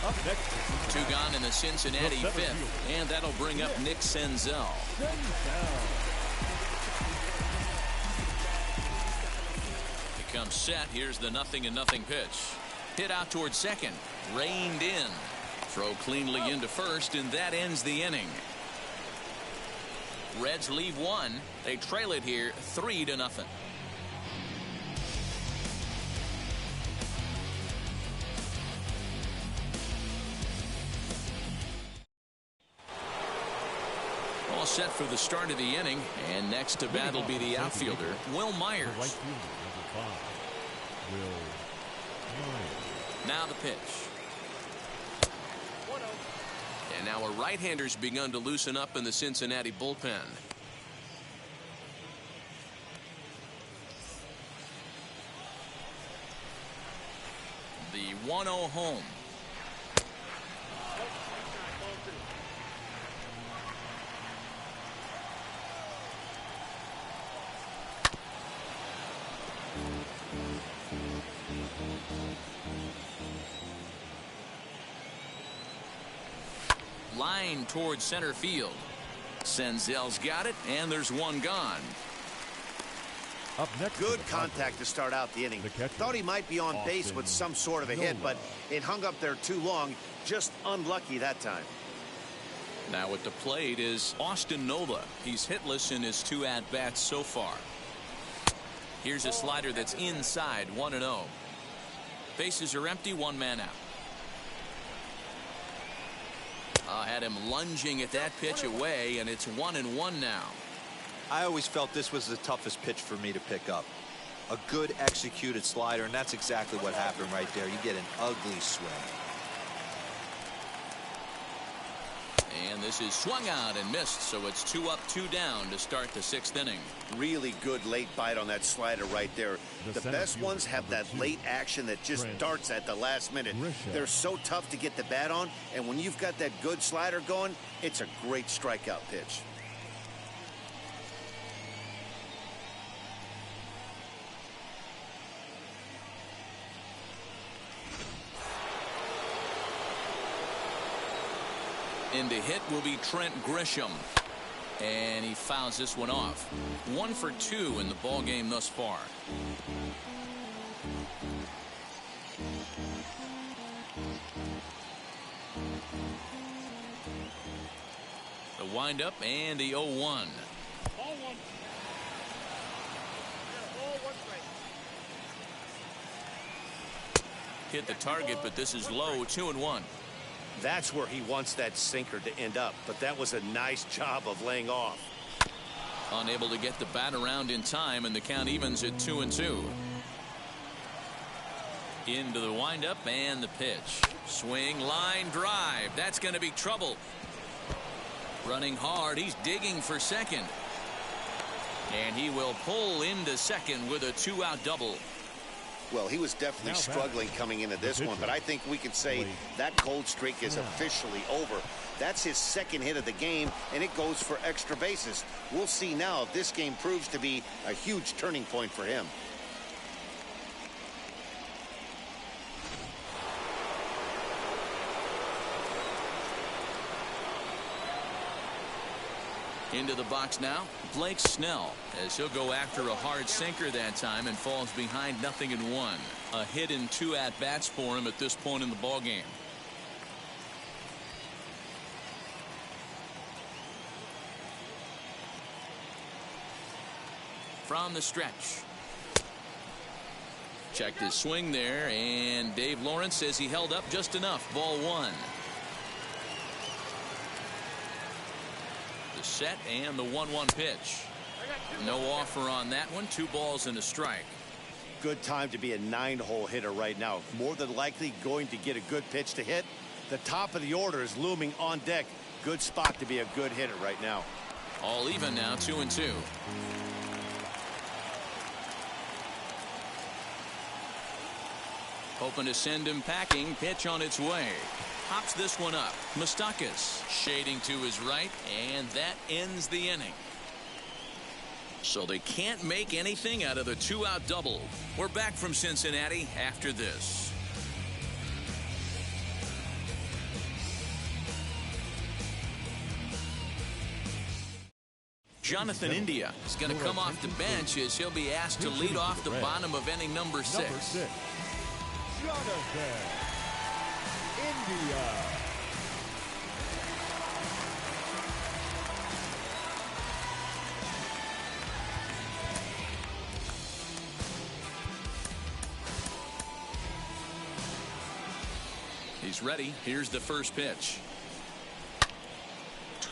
Up next. 2 gone in the Cincinnati 5th, and that'll bring up Nick Senzel. He comes set. Here's the 0-0 pitch. Hit out towards second. Reined in. Throw cleanly into first, and that ends the inning. Reds leave 1. They trail it here 3-0. set for the start of the inning, and next to bat will be the outfielder, Will Myers. Right fielder, number 5, Will Myers. Now the pitch. And now a right-hander's begun to loosen up in the Cincinnati bullpen. The 1-0 home. Line towards center field. Senzel's got it, and there's one gone. Up next, good contact to start out the inning. Thought he might be on base with some sort of a hit, but it hung up there too long. Just unlucky that time. Now at the plate is Austin Nola. He's hitless in his 2 at-bats so far. Here's a slider that's inside, 1-0. Bases are empty, 1 man out. Had him lunging at that pitch away, and it's 1-1 now. I always felt this was the toughest pitch for me to pick up. A good executed slider, and that's exactly what happened right there. You get an ugly swing. And this is swung out and missed, so it's 2 up, 2 down to start the 6th inning. Really good late bite on that slider right there. The best ones have that late action that just darts at the last minute. They're so tough to get the bat on, and when you've got that good slider going, it's a great strikeout pitch. In to hit will be Trent Grisham. And he fouls this one off. 1 for 2 in the ball game thus far. The windup and the 0-1. Hit the target, but this is low, 2-1. That's where he wants that sinker to end up, but that was a nice job of laying off. Unable to get the bat around in time, and the count evens at 2-2. Into the windup and the pitch. Swing, line, drive. That's going to be trouble. Running hard, he's digging for second. And he will pull into second with a 2-out double. Well, he was definitely struggling coming into this one, but I think we could say that cold streak is officially over. That's his 2nd hit of the game, and it goes for extra bases. We'll see now if this game proves to be a huge turning point for him. Into the box now, Blake Snell, as he'll go after a hard sinker that time and falls behind 0-1. A hit in 2 at-bats for him at this point in the ballgame. From the stretch. Checked his swing there, and Dave Lawrence says he held up just enough. Ball 1. Set and the 1-1 pitch. No offer on that one. 2 balls and a strike. Good time to be a 9-hole hitter right now. More than likely going to get a good pitch to hit. The top of the order is looming on deck. Good spot to be a good hitter right now. All even now, 2-2. Hoping to send him packing. Pitch on its way. Pops this one up. Moustakas shading to his right, and that ends the inning. So they can't make anything out of the 2-out double. We're back from Cincinnati after this. Jonathan India is going to come off the bench as he'll be asked to lead off the bottom of inning number 6. Jonathan India. He's ready. Here's the first pitch.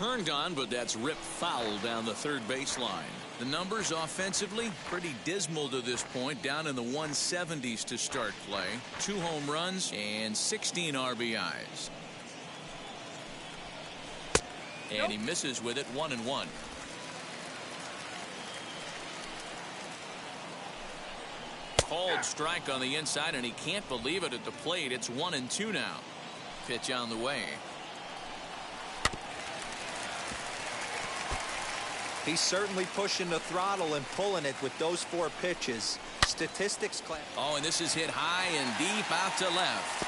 turned on, but that's ripped foul down the third baseline. The numbers offensively pretty dismal to this point, down in the 170s to start play. 2 home runs and 16 RBIs. And he misses with it, 1-1. Called strike on the inside, and he can't believe it at the plate. It's 1-2 now. Pitch on the way. He's certainly pushing the throttle and pulling it with those 4 pitches. Statistics class. Oh, and this is hit high and deep out to left.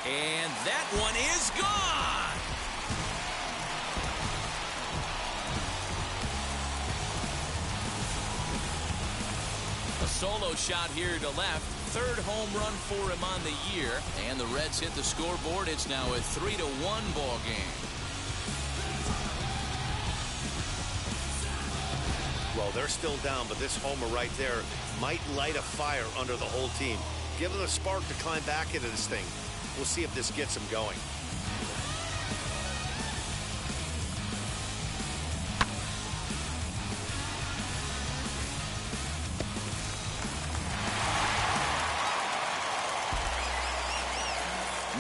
And that one is gone. A solo shot here to left. 3rd home run for him on the year. And the Reds hit the scoreboard. It's now a 3-1 ball game. Well, they're still down, but this homer right there might light a fire under the whole team. Give them a spark to climb back into this thing. We'll see if this gets them going.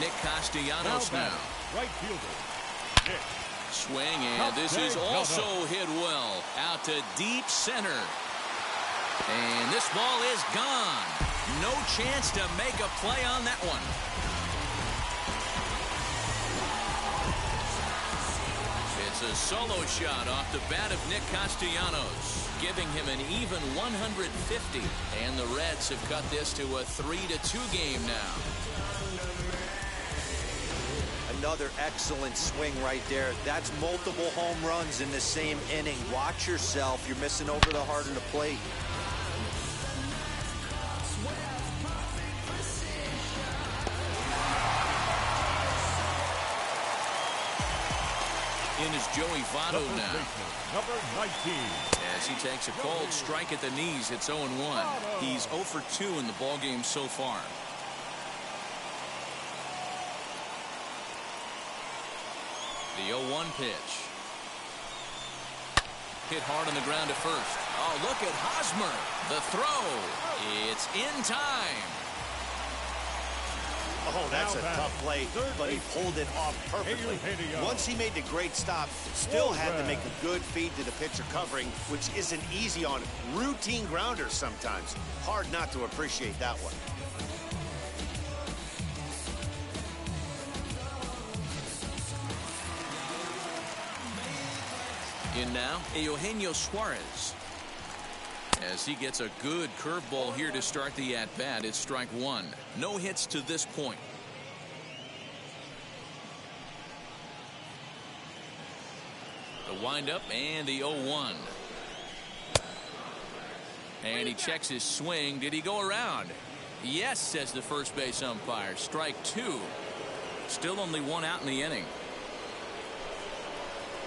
Nick Castellanos now. Right fielder, Nick. Swing, and this is also hit well out to deep center. And this ball is gone. No chance to make a play on that one. It's a solo shot off the bat of Nick Castellanos, giving him an even 150. And the Reds have cut this to a 3-2 game now. Another excellent swing right there. That's multiple home runs in the same inning. Watch yourself. You're missing over the heart of the plate. In is Joey Votto now. Number 19. As he takes a cold strike at the knees, it's 0-1. He's 0 for 2 in the ballgame so far. The 0-1 pitch. Hit hard on the ground to first. Oh, look at Hosmer. The throw. It's in time. Oh, that's a tough play, but he pulled it off perfectly. Once he made the great stop, still had to make a good feed to the pitcher covering, which isn't easy on routine grounders sometimes. Hard not to appreciate that one. In now, Eugenio Suarez. As he gets a good curveball here to start the at-bat, it's strike 1. No hits to this point. The windup and the 0-1. And he checks his swing. Did he go around? Yes, says the first base umpire. Strike 2. Still only 1 out in the inning.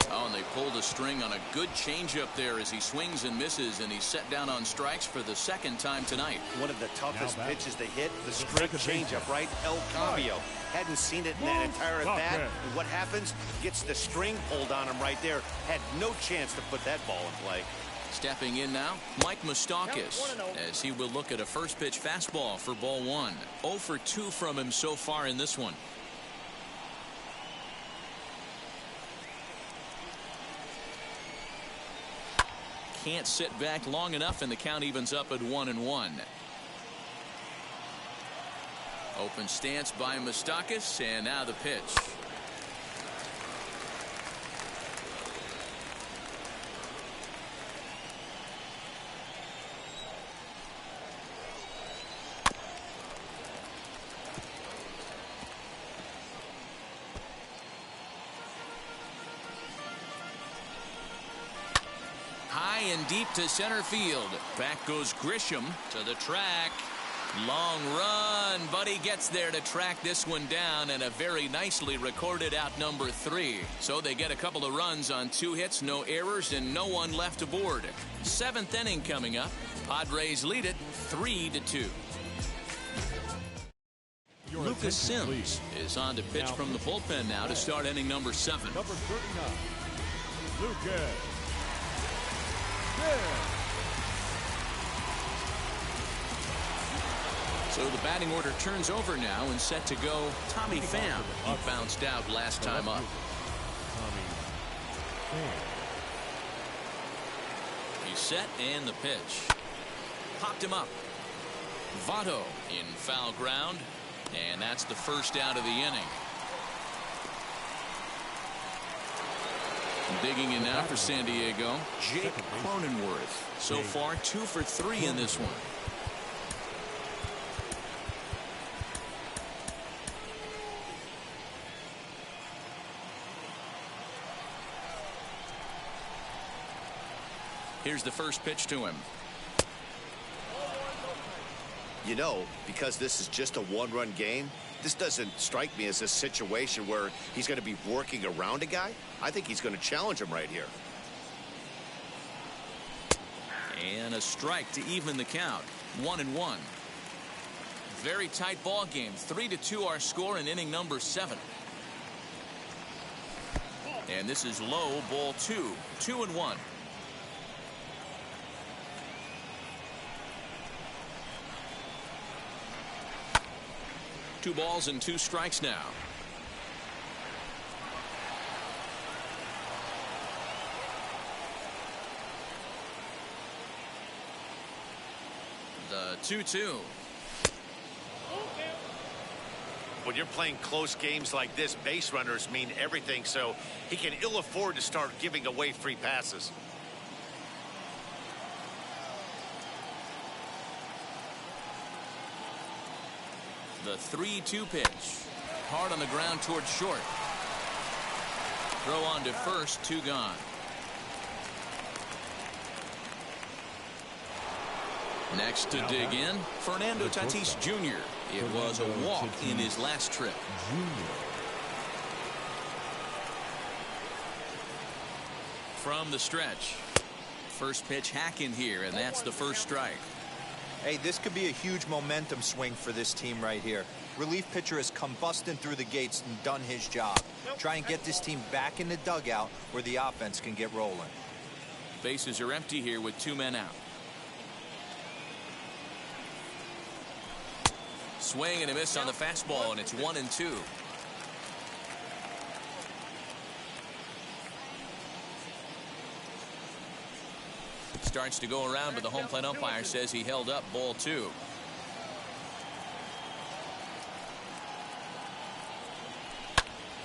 Oh, and they pulled a string on a good changeup there as he swings and misses, and he's set down on strikes for the 2nd time tonight. One of the toughest pitches to hit, the straight changeup, right? El Cambio. Hadn't seen it in that entire at-bat. And what happens? Gets the string pulled on him right there. Had no chance to put that ball in play. Stepping in now, Mike Moustakas, as he will look at a first pitch fastball for ball 1. 0 for 2 from him so far in this one. Can't sit back long enough, and the count evens up at 1-1. Open stance by Moustakas, and now the pitch. And deep to center field. Back goes Grisham to the track. Long run, but he gets there to track this one down, and a very nicely recorded out number 3. So they get a couple of runs on 2 hits, no errors, and no one left aboard. 7th inning coming up. Padres lead it 3-2. Lucas Sims is on to pitch from the bullpen now to start inning number 7. Number 39. Lucas. Yeah. So the batting order turns over now and set to go Tommy Pham. He bounced out last time up. He's set and the pitch. Popped him up. Votto in foul ground. And that's the first out of the inning. Digging in now for San Diego, Jake Cronenworth. So far 2 for 3 in this one. Here's the first pitch to him. You know, because this is just a one-run game, this doesn't strike me as a situation where he's going to be working around a guy. I think he's going to challenge him right here. And a strike to even the count. 1-1. Very tight ball game. 3-2 our score in inning number 7. And this is low, ball 2. 2-1. Two balls and 2 strikes now. The 2-2. When you're playing close games like this, base runners mean everything, so he can ill afford to start giving away free passes. The 3-2 pitch. Hard on the ground towards short. Throw on to first, 2 gone. Next to dig in, Fernando Tatis Jr. It was a walk in his last trip. From the stretch. First pitch hack in here, and that's the first strike. Hey, this could be a huge momentum swing for this team right here. Relief pitcher has come busting through the gates and done his job. Try and get this team back in the dugout where the offense can get rolling. Bases are empty here with 2 men out. Swing and a miss on the fastball, and it's 1-2. Starts to go around, but the home plate umpire says he held up ball 2.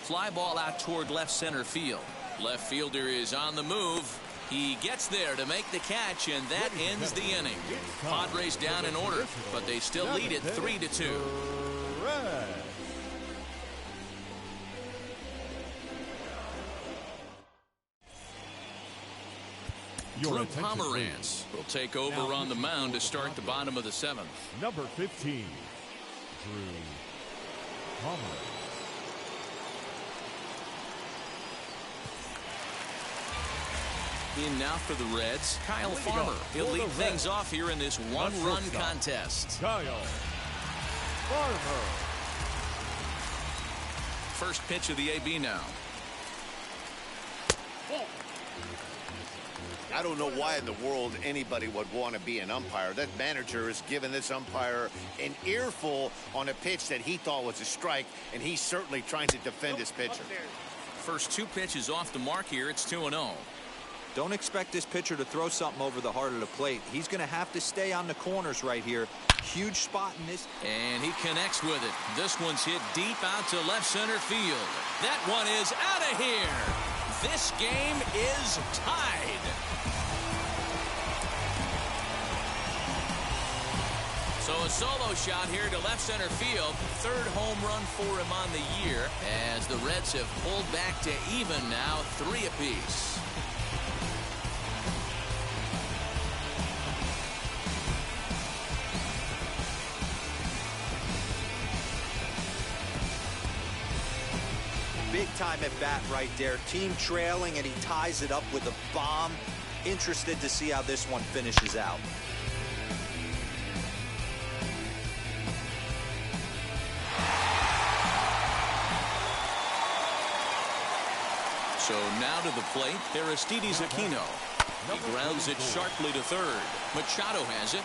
Fly ball out toward left center field. Left fielder is on the move. He gets there to make the catch, and that ends the inning. Padres down in order, but they still lead it 3-2. Drew Pomeranz will take over on the mound to start the bottom of the 7th. Number 15, Drew Pomeranz. In now for the Reds, Kyle Farmer. He'll lead things off here in this one-run contest. Kyle Farmer. First pitch of the AB now. I don't know why in the world anybody would want to be an umpire. That manager has given this umpire an earful on a pitch that he thought was a strike, and he's certainly trying to defend his pitcher. First 2 pitches off the mark here. It's 2-0. Don't expect this pitcher to throw something over the heart of the plate. He's going to have to stay on the corners right here. Huge spot in this. And he connects with it. This one's hit deep out to left center field. That one is out of here. This game is tied. So a solo shot here to left center field. 3rd home run for him on the year, as the Reds have pulled back to even now, 3 apiece. Big time at bat right there. Team trailing, and he ties it up with a bomb. Interested to see how this one finishes out. So now to the plate, Aristides Aquino. He grounds it sharply to third. Machado has it,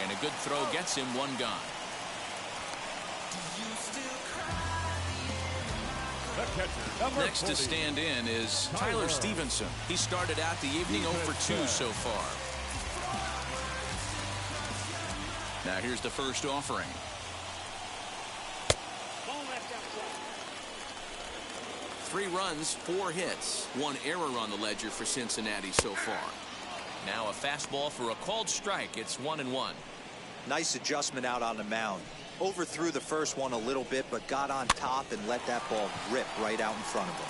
and a good throw gets him one gone. Next to stand in is Tyler Stevenson. He started out the evening 0 for 2 so far. Now here's the first offering. Three runs, 4 hits, 1 error on the ledger for Cincinnati so far. Now a fastball for a called strike. It's 1-1. Nice adjustment out on the mound. Overthrew the first one a little bit, but got on top and let that ball rip right out in front of him.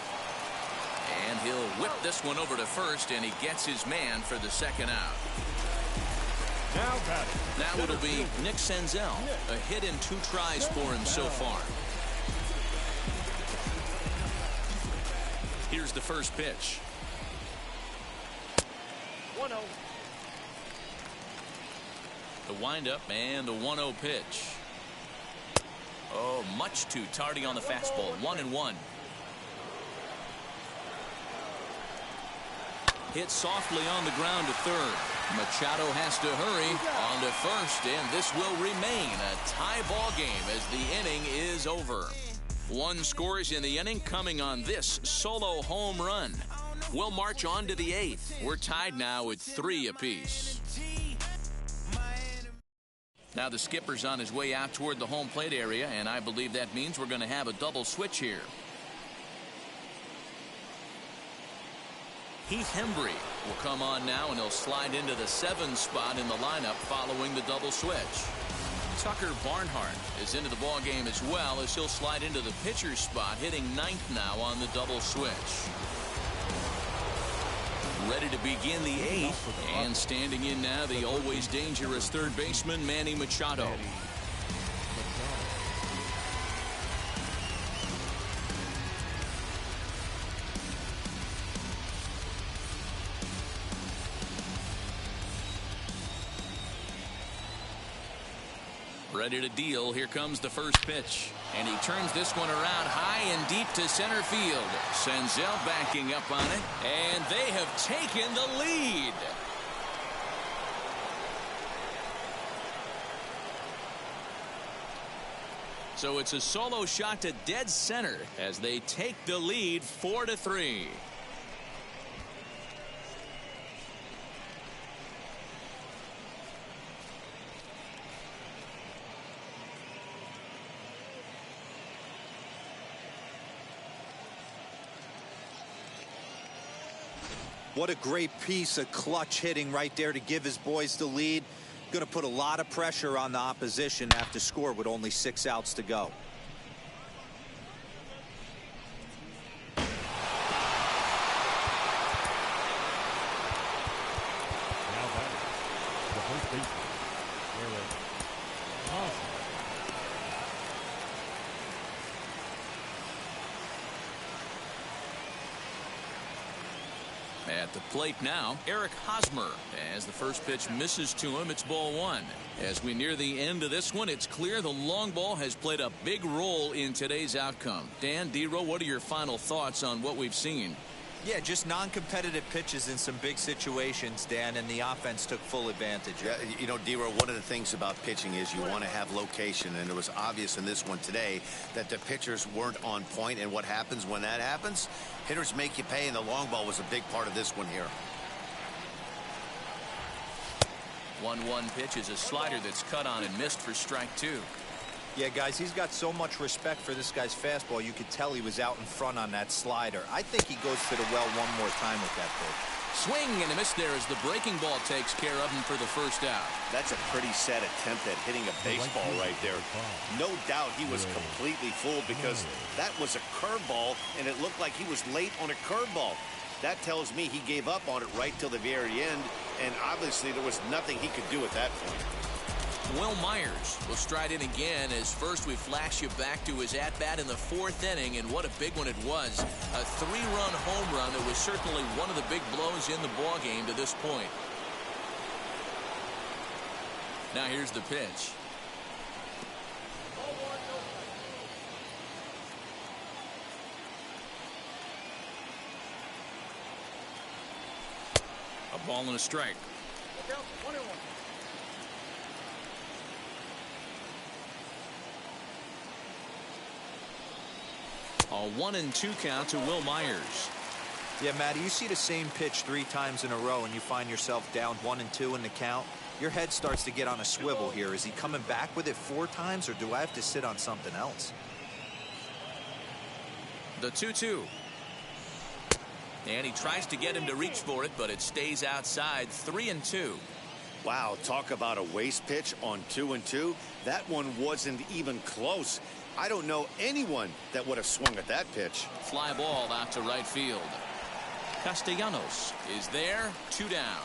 And he'll whip this one over to first, and he gets his man for the second out. Now it'll be Nick Senzel. A hit in 2 tries for him so far. Here's the first pitch. 1-0. The windup and the 1-0 pitch. Oh, much too tardy on the fastball. 1-1. Hit softly on the ground to third. Machado has to hurry on to first, and this will remain a tie ball game as the inning is over. 1 scores in the inning coming on this solo home run. We'll march on to the 8th. We're tied now at 3 apiece. Now the skipper's on his way out toward the home plate area, and I believe that means we're going to have a double switch here. Heath Hembry will come on now, and he'll slide into the 7 spot in the lineup following the double switch. Tucker Barnhart is into the ball game as well, as he'll slide into the pitcher's spot, hitting 9th now on the double switch. Ready to begin the 8th, and standing in now the always dangerous third baseman Manny Machado. Ready to deal. Here comes the first pitch. And he turns this one around high and deep to center field. Senzel backing up on it. And they have taken the lead. So it's a solo shot to dead center as they take the lead 4-3. What a great piece of clutch hitting right there to give his boys the lead. Going to put a lot of pressure on the opposition after score with only 6 outs to go. Now batting, the first baseman, Eric Hosmer. At the plate now, Eric Hosmer. As the first pitch misses to him, it's ball 1. As we near the end of this one, it's clear the long ball has played a big role in today's outcome. Dan, D-Row, what are your final thoughts on what we've seen? Yeah, just non-competitive pitches in some big situations, Dan, and the offense took full advantage. Yeah, you know, D-Row, one of the things about pitching is you want to have location, and it was obvious in this one today that the pitchers weren't on point, and what happens when that happens? Hitters make you pay, and the long ball was a big part of this one here. 1-1 pitch is a slider that's cut on and missed for strike 2. Yeah, guys, he's got so much respect for this guy's fastball. You could tell he was out in front on that slider. I think he goes to the well one more time with that pitch. Swing and a miss there as the breaking ball takes care of him for the first out. That's a pretty sad attempt at hitting a baseball right there. No doubt he was completely fooled because that was a curveball, and it looked like he was late on a curveball. That tells me he gave up on it right till the very end, and obviously there was nothing he could do at that point. Will Myers will stride in again as first we flash you back to his at-bat in the 4th inning, and what a big one it was. A 3-run home run that was certainly one of the big blows in the ballgame to this point. Now here's the pitch. Ball and a strike. A 1-2 count to Will Myers. Yeah, Matty, you see the same pitch 3 times in a row and you find yourself down 1-2 in the count. Your head starts to get on a swivel here. Is he coming back with it 4 times, or do I have to sit on something else? The 2-2. And he tries to get him to reach for it, but it stays outside. 3-2. Wow, talk about a waste pitch on 2-2. That one wasn't even close. I don't know anyone that would have swung at that pitch. Fly ball out to right field. Castellanos is there. 2 down.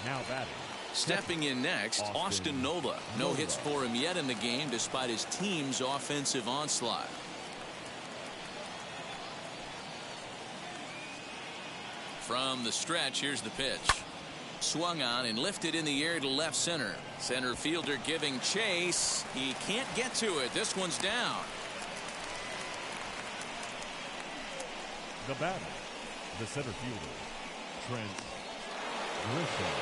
Now batting. Stepping in next, Austin Nola. No hits for him yet in the game despite his team's offensive onslaught. From the stretch, here's the pitch. Swung on and lifted in the air to left center. Center fielder giving chase. He can't get to it. This one's down. The batter, the center fielder, Trent Grisham.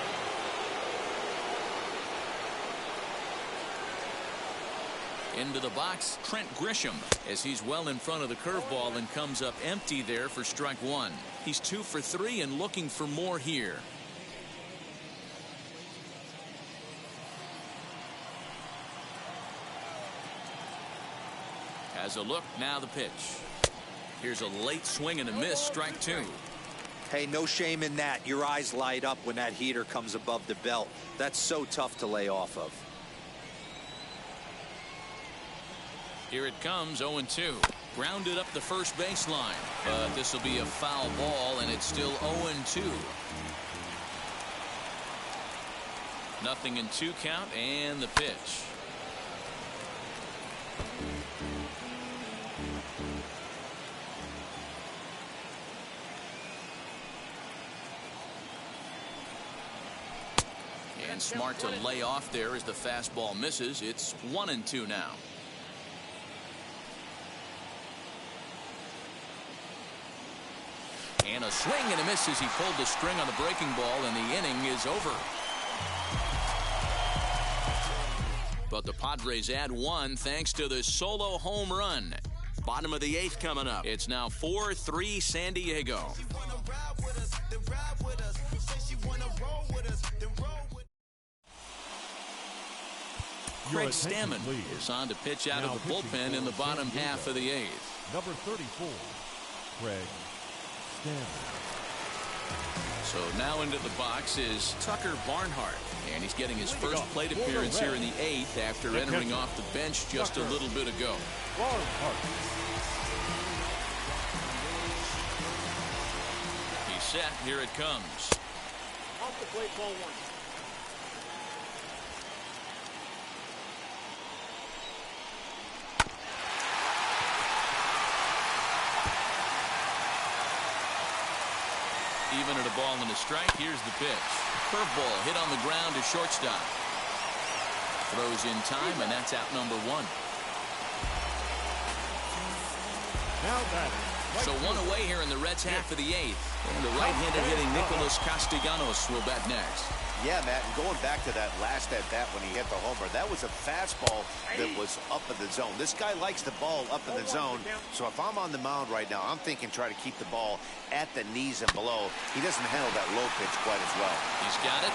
Into the box, Trent Grisham, as he's well in front of the curveball and comes up empty there for strike 1. He's 2 for 3 and looking for more here. Has a look, now the pitch. Here's a late swing and a miss, strike 2. Hey, no shame in that. Your eyes light up when that heater comes above the belt. That's so tough to lay off of. Here it comes, 0-2. Grounded up the first baseline, but this will be a foul ball, and it's still 0-2. Nothing in 2 count, and the pitch. And smart to lay off there as the fastball misses. It's 1-2 now. And a swing and a miss as he pulled the string on the breaking ball, and the inning is over. But the Padres add 1 thanks to the solo home run. Bottom of the 8th coming up. It's now 4-3 San Diego. Craig Stammen is on to pitch out of the bullpen in the bottom half of the 8th. Number 34, Craig Stammen. So now into the box is Tucker Barnhart, and he's getting his first plate appearance here in the 8th after entering off the bench just a little bit ago. He's set. Here it comes. Off the plate, ball 1. Even at a ball and a strike, here's the pitch. Curveball hit on the ground to shortstop. Throws in time, and that's out number 1. Now batting. So 1 away here in the Reds' half of the 8th. And the right-handed hitting Nicholas Castellanos will bat next. Yeah, Matt, and going back to that last at-bat when he hit the homer, that was a fastball that was up in the zone. This guy likes the ball up in the zone, so if I'm on the mound right now, I'm thinking try to keep the ball at the knees and below. He doesn't handle that low pitch quite as well. He's got it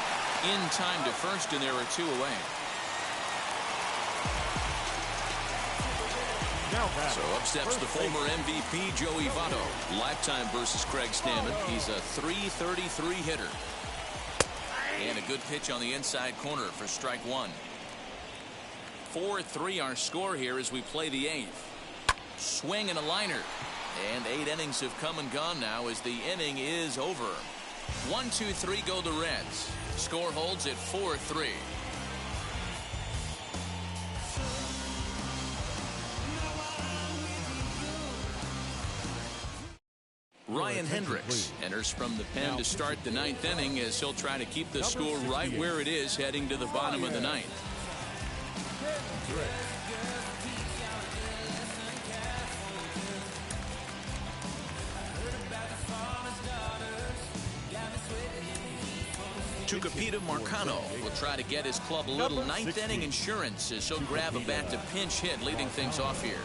in time to first, and there are 2 away. So up steps the former MVP Joey Votto. Lifetime versus Craig Stammen. He's a .333 hitter. And a good pitch on the inside corner for strike 1. 4-3 our score here as we play the 8th. Swing and a liner. And 8 innings have come and gone now as the inning is over. 1-2-3 go the Reds. Score holds at 4-3. Ryan Hendricks enters from the pen to start the 9th inning as he'll try to keep the score right where it is heading to the bottom of the 9th. Tucapita Marcano will try to get his club a little ninth inning insurance as he'll grab a bat to pinch hit, leading things off here.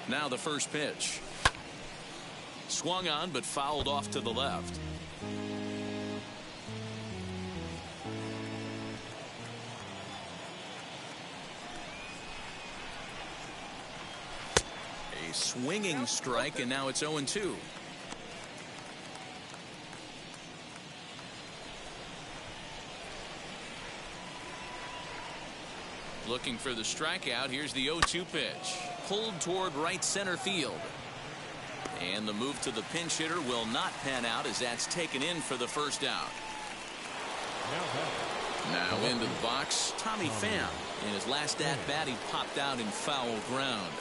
Now the first pitch. Swung on but fouled off to the left. A swinging strike, and now it's 0-2. Looking for the strikeout. Here's the 0-2 pitch. Pulled toward right center field. And the move to the pinch hitter will not pan out as that's taken in for the first out. Now into the box, Tommy Pham. In his last at-bat, he popped out in foul ground.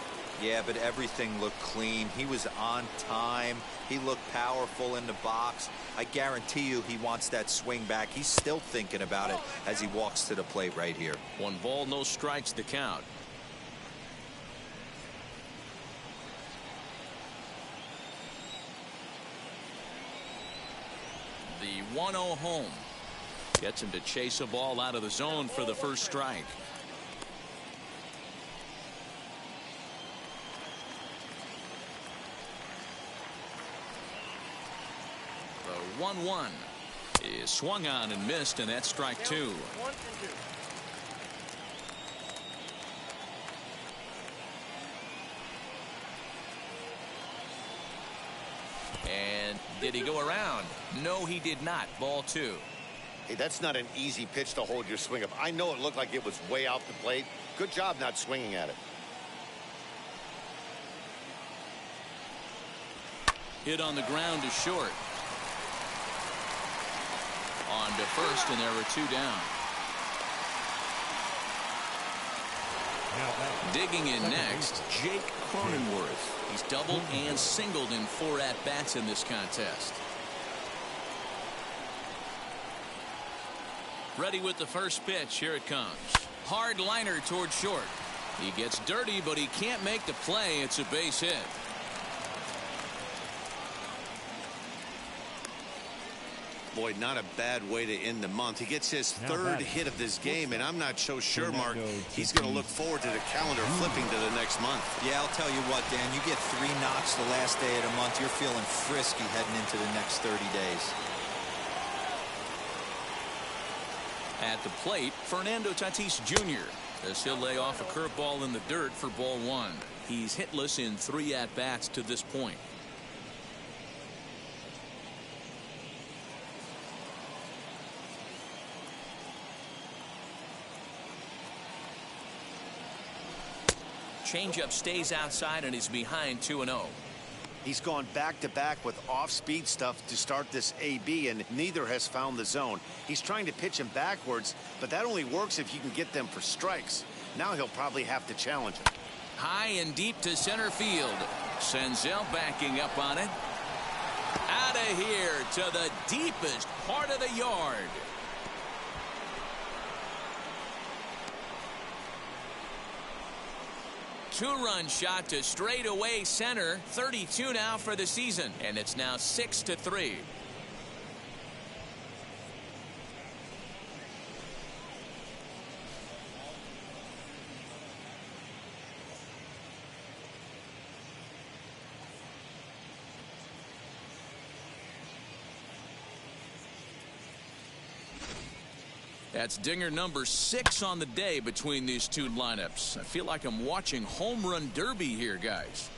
Yeah, but everything looked clean. He was on time. He looked powerful in the box. I guarantee you he wants that swing back. He's still thinking about it as he walks to the plate right here. 1 ball, no strikes to count. The 1-0 home gets him to chase a ball out of the zone for the first strike. The 1-1 is swung on and missed, and that's strike 2. And did he go around? No, he did not. Ball 2. Hey, that's not an easy pitch to hold your swing up. I know it looked like it was way out the plate. Good job not swinging at it. Hit on the ground to short. On to first, and there are 2 down. Digging in next, Jake Cronenworth. He's doubled and singled in 4 at-bats in this contest. Ready with the first pitch. Here it comes. Hard liner toward short. He gets dirty, but he can't make the play. It's a base hit. Boy, not a bad way to end the month. He gets his 3rd hit of this game, and I'm not so sure, Mark, he's going to look forward to the calendar flipping to the next month. Yeah, I'll tell you what, Dan, you get 3 knocks the last day of the month, you're feeling frisky heading into the next 30 days. At the plate, Fernando Tatis Jr. as he'll lay off a curveball in the dirt for ball 1. He's hitless in 3 at-bats to this point. Changeup stays outside and is behind 2-0. He's gone back-to-back with off-speed stuff to start this AB, and neither has found the zone. He's trying to pitch him backwards, but that only works if you can get them for strikes. Now he'll probably have to challenge him. High and deep to center field. Senzel backing up on it. Out of here to the deepest part of the yard. Two-run shot to straightaway center. 32 now for the season, and it's now 6-3. That's dinger number 6 on the day between these two lineups. I feel like I'm watching home run derby here, guys.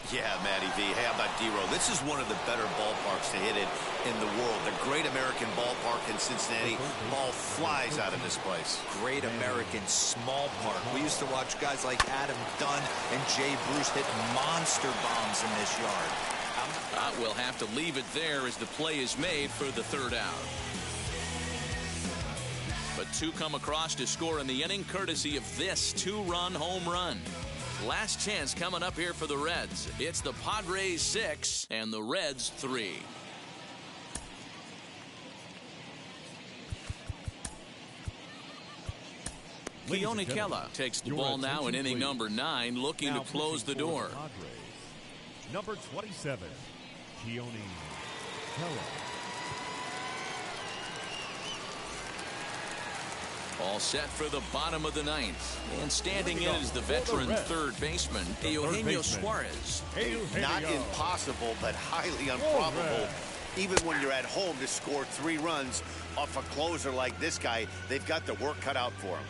Yeah, Matty V. Hey, how about D-Row? This is one of the better ballparks to hit it in the world. The Great American Ballpark in Cincinnati. Ball flies out of this place. Great American small park. We used to watch guys like Adam Dunn and Jay Bruce hit monster bombs in this yard. We'll have to leave it there as the play is made for the 3rd out. But 2 come across to score in the inning courtesy of this 2-run home run. Last chance coming up here for the Reds. It's the Padres 6 and the Reds 3. Keone Kela takes the ball now in inning number 9, looking to close the door. Number 27, Keone Keller. All set for the bottom of the ninth. And standing in is the veteran third baseman, Eugenio Suarez. Not impossible, but highly improbable. Even when you're at home to score 3 runs off a closer like this guy, they've got the work cut out for him.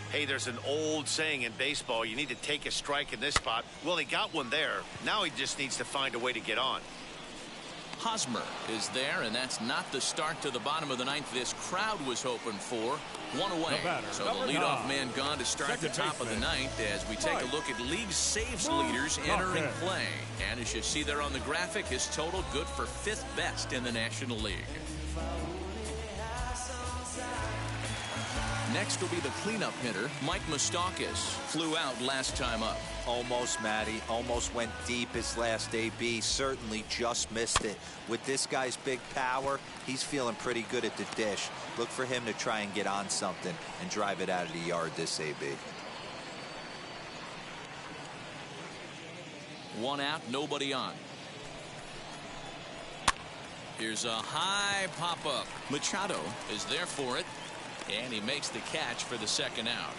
Hey, there's an old saying in baseball, you need to take a strike in this spot. Well, he got one there. Now he just needs to find a way to get on. Hosmer is there, and that's not the start to the bottom of the ninth this crowd was hoping for. One away. So the leadoff man gone to start the top of the ninth as we take a look at league saves leaders entering play. And as you see there on the graphic, his total good for 5th best in the National League. Next will be the cleanup hitter, Mike Moustakas. Flew out last time up. Almost, Matty. Almost went deep his last AB. Certainly just missed it. With this guy's big power, he's feeling pretty good at the dish. Look for him to try and get on something and drive it out of the yard this AB. 1 out, nobody on. Here's a high pop-up. Machado is there for it. And he makes the catch for the 2nd out.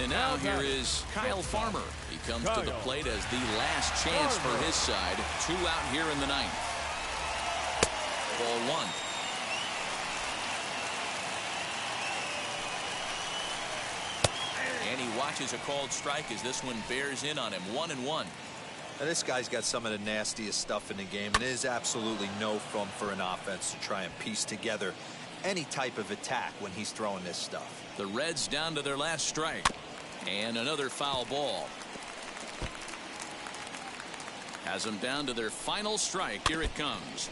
And now here is Kyle Farmer. He comes to the plate as the last chance for his side. 2 out here in the ninth. Ball 1. And he watches a called strike as this one bears in on him. 1-1. Now, this guy's got some of the nastiest stuff in the game, and it is absolutely no fun for an offense to try and piece together any type of attack when he's throwing this stuff. The Reds down to their last strike. And another foul ball. Has them down to their final strike. Here it comes.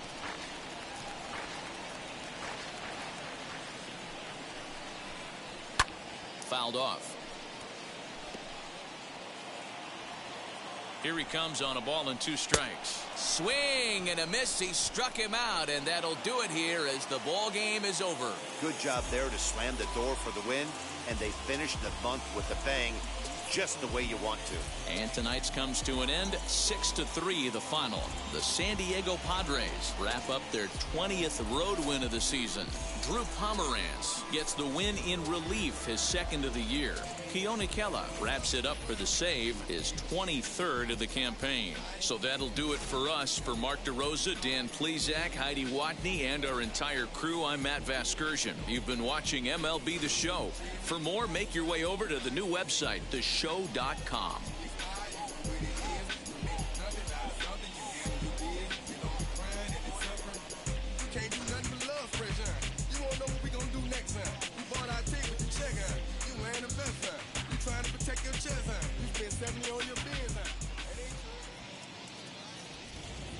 Fouled off. Here he comes on a ball and 2 strikes. Swing and a miss. He struck him out, and that'll do it here as the ball game is over. Good job there to slam the door for the win, and they finished the month with a bang, just the way you want to. And tonight's comes to an end. 6-3 the final. The San Diego Padres wrap up their 20th road win of the season. Drew Pomeranz gets the win in relief, his 2nd of the year. Keone Keller wraps it up for the save, his 23rd of the campaign. So that'll do it for us. For Mark DeRosa, Dan Plezak, Heidi Watney, and our entire crew, I'm Matt Vasgersian. You've been watching MLB The Show. For more, make your way over to the new website, theshow.com.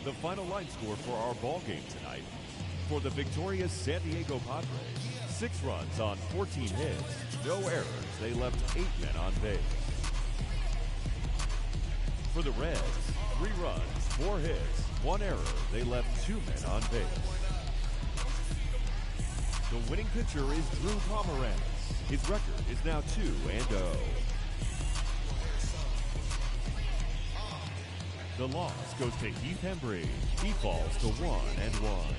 The final line score for our ball game tonight. For the victorious San Diego Padres, 6 runs on 14 hits, no errors. They left 8 men on base. For the Reds, 3 runs, 4 hits, 1 error. They left 2 men on base. The winning pitcher is Drew Pomeranz. His record is now 2-0. The loss goes to Heath Hembry. He falls to 1-1.